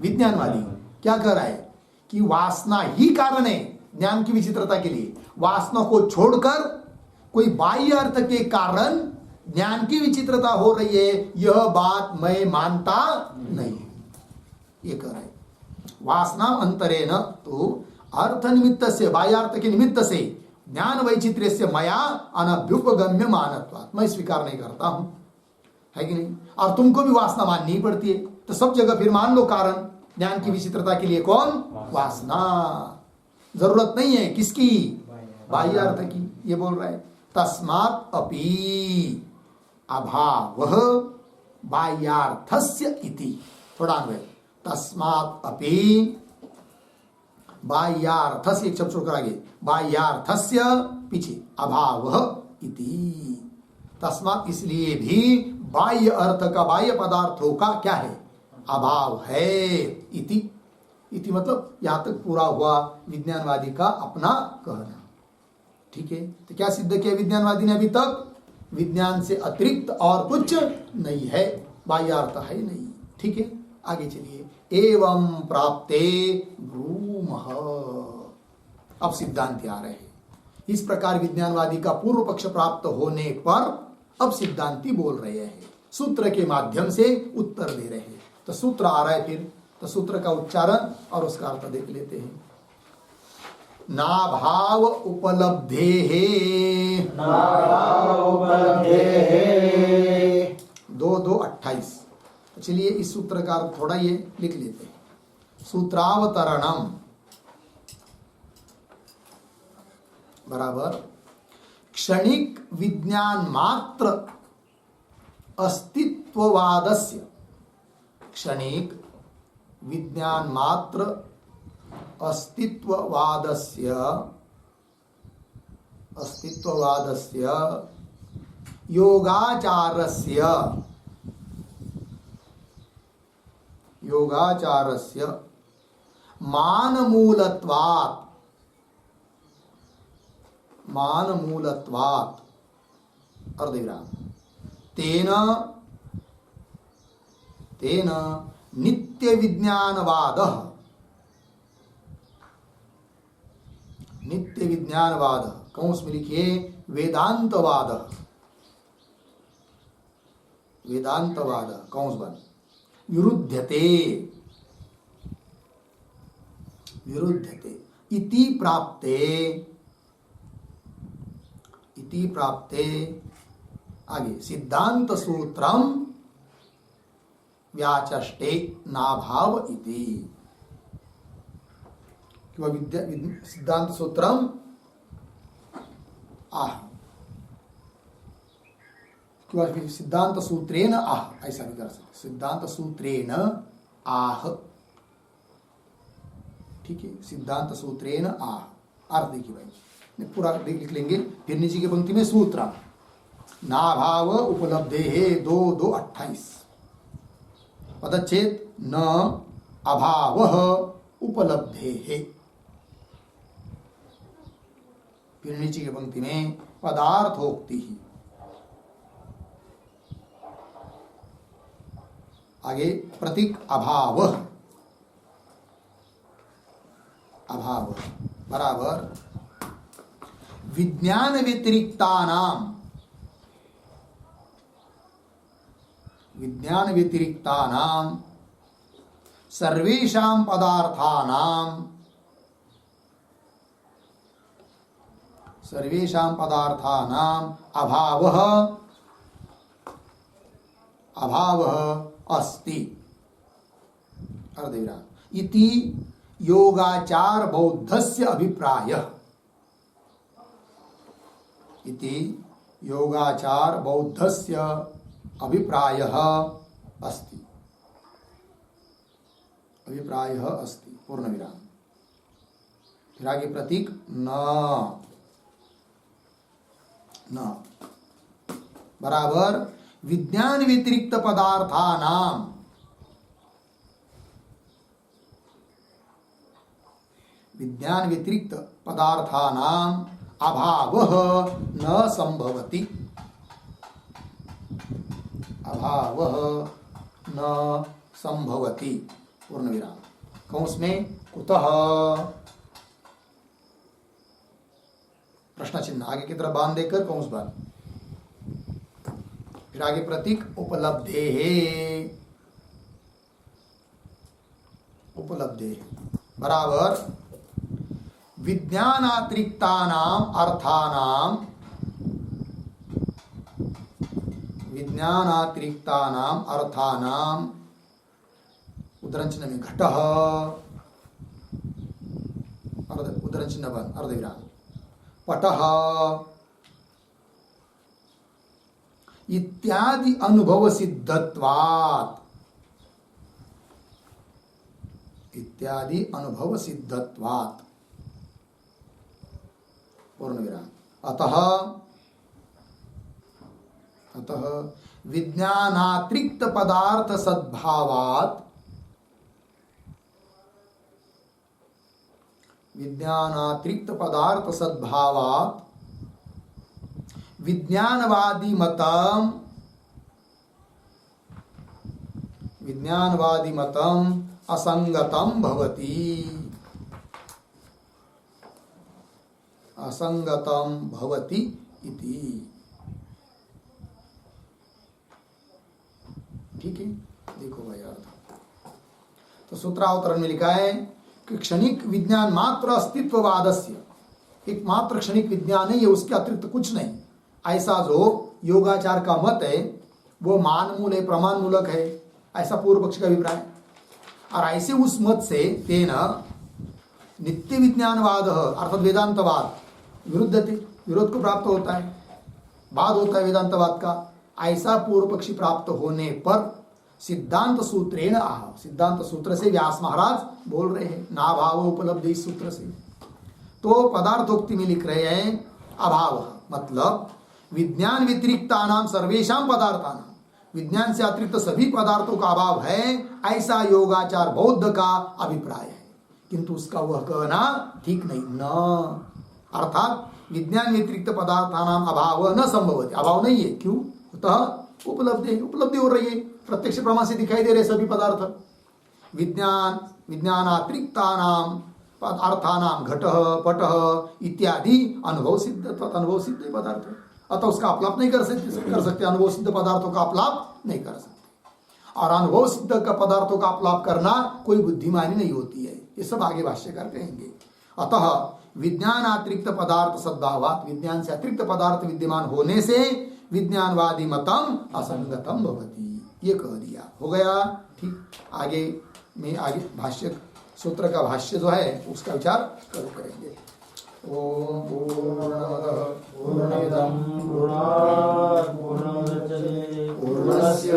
विज्ञानवादी। क्या कह रहा है? कि वासना ही कारण है ज्ञान की विचित्रता के लिए। वासना को छोड़कर कोई बाह्य अर्थ के कारण ज्ञान की विचित्रता हो रही है, यह बात मैं मानता नहीं। ये कह रहा है वासना अंतरेण तो अर्थ निमित्त से, बाह्यार्थ के निमित्त से ज्ञान वैचित्र्य से मया अनभ्युपगम्य मानत्वात्, मैं स्वीकार नहीं करता हूं, है कि नहीं? और तुमको भी वासना माननी ही पड़ती है, तो सब जगह फिर मान लो कारण ज्ञान की विचित्रता के लिए कौन? वासना। जरूरत नहीं है किसकी? बाह्यार्थ की। ये बोल रहा है तस्मात् अपि अभावः बाह्यार्थस्य इति। थोड़ा अन्वय, तस्मात् अपि बाह्यार्थस्य, एक शब्द छोड़कर आगे, बाह्यार्थस्य पीछे अभावः इति। तस्मात् इसलिए भी बाह्य अर्थ का, बाह्य पदार्थों का क्या है? अभाव है। इति, इति मतलब यहां तक पूरा हुआ विज्ञानवादी का अपना कहना। ठीक है, तो क्या सिद्ध किया विज्ञानवादी ने अभी तक? विज्ञान से अतिरिक्त और कुछ नहीं है, बाह्यार्थ है नहीं। ठीक है, आगे चलिए। एवं प्राप्ते ब्रूमः, अब सिद्धांत आ रहे हैं। इस प्रकार विज्ञानवादी का पूर्व पक्ष प्राप्त होने पर अब सिद्धांती बोल रहे हैं, सूत्र के माध्यम से उत्तर दे रहे हैं। तो सूत्र आ रहा है फिर, तो सूत्र का उच्चारण और उसका अर्थ देख लेते हैं। नाभाव उपलब्धेः, नाभाव उपलब्धेः 2:28। चलिए इस सूत्र का अर्थ थोड़ा ये लिख लेते हैं। सूत्रावतरणम बराबर क्षणिक विज्ञान मात्र अस्तित्ववादस्य, क्षणिक विज्ञान मात्र अस्तित्ववादस्य योगाचारस्य मानमूलत्वात् अर्धविराम तेन नित्य विज्ञानवाद कंस में लिखिए वेदांतवाद कंस बन विरुध्यते इति प्राप्ते आगे सिद्धांत सूत्रम व्याचष्टे नाभाव इति। सिद्धांत सूत्रम आह, सिद्धांत सूत्रेण आह, ऐसा भी कर सकते, सिद्धांत सूत्रेण आह। ठीक है, सिद्धांत सूत्रेण आह, अर्थ देखिए भाई, पूरा लिख लेंगे। फिर नीचे की पंक्ति में सूत्र नाभाव उपलब्धेः 2:28 पदच्छेद न अभावः उपलब्धेः। फिर नीचे की पंक्ति में पदार्थोक्ति ही, आगे प्रतीक अभाव बराबर विज्ञान व्यतिरिक्तानां सर्वेषां पदार्थानां अभावः अस्ति अर्धविराम इति योगाचार बौद्धस्य अभिप्रायः। इति योगाचार बौद्धस्य अभिप्रायः अस्ति पूर्ण विराम। फिर आगे प्रतीक न, न बराबर विज्ञान व्यतिरिक्त पदार्थानाम, विज्ञान व्यतिरिक्त पदार्थानाम अभावः न संभवति, अभावः न संभवति, पूर्ण विराम, कौंस में कुतः, प्रश्न चिन्ह आगे की तरफ बांध देकर कौंस बांध, फिर आगे प्रतीक उपलब्धेः, उपलब्धेः बराबर विज्ञानातिरिक्तानाम अर्थानाम, विज्ञानातिरिक्तानाम अर्थानाम उद्धरण में घटः, उद्धरण चिन्ह बंद, अर्धविराम, पटः इत्यादि अनुभव सिद्धत्वात्, इत्यादि अनुभव सिद्धत्वात्, पूर्ण विराम, अतः, अतः विज्ञानातिरिक्त पदार्थ सद्भावात्, विज्ञानातिरिक्त पदार्थ सद्भावात् विज्ञानवादी मतम, विज्ञानवादी मतम असंगतम भवति, असंगतम भवति इति, ठीक है। देखो भाई अर्थ, तो सूत्रावतरण में लिखा है कि क्षणिक विज्ञान मात्र अस्तित्ववादस्य, एक मात्र क्षणिक विज्ञान है, ये उसके अतिरिक्त कुछ नहीं, ऐसा जो योगाचार का मत है वो मानमूल है, प्रमाण मूलक है, ऐसा पूर्व पक्ष का अभिप्राय। और ऐसे उस मत से तेन नित्य विज्ञानवाद अर्थात वेदांतवाद विरुद्धते, विरोध को प्राप्त होता है, बाद होता है वेदांतवाद का, ऐसा पूर्व पक्षी प्राप्त होने पर सिद्धांत सूत्रेण आह, सिद्धांत सूत्र से व्यास महाराज बोल रहे हैं नाभाव उपलब्धि, इस सूत्र से। तो पदार्थोक्ति में लिख रहे हैं अभाव, मतलब विज्ञान व्यतिरिक्तानाम सर्वेषां पदार्थानाम, विज्ञान से अतिरिक्त सभी पदार्थों का अभाव है, ऐसा योगाचार बौद्ध का अभिप्राय है, किंतु उसका वह कहना ठीक नहीं। न अर्थात विज्ञान व्यतिरिक्त पदार्थानाम अभाव न संभवति, अभाव नहीं है, क्यों? अतः उपलब्धि, उपलब्धि हो रही है, प्रत्यक्ष प्रमाण से दिखाई दे रहे सभी पदार्थ। विज्ञान, विज्ञानातिरिक्तानाम अर्थानाम घटः पटः इत्यादि अनुभव सिद्ध, अनुभव सिद्ध पदार्थ, अतः उसका अपलाप नहीं कर सकते, अनुभव सिद्ध पदार्थों का अपलाप नहीं कर सकते। और अनुभव सिद्ध का पदार्थों का अपलाप करना कोई बुद्धिमानी नहीं होती है, ये सब आगे भाष्यकार कहेंगे। अतः विज्ञानातिरिक्त पदार्थ सद्भावात्, विज्ञान से अतिरिक्त पदार्थ विद्यमान होने से विज्ञानवादी मतम असंगतम भवति, ये कह दिया, हो गया ठीक। आगे में आगे भाष्य सूत्र का भाष्य जो है उसका विचार करेंगे। ओम पूर्णमदः पूर्णमिदं पूर्णात् पूर्णमुदच्यते पूर्णस्य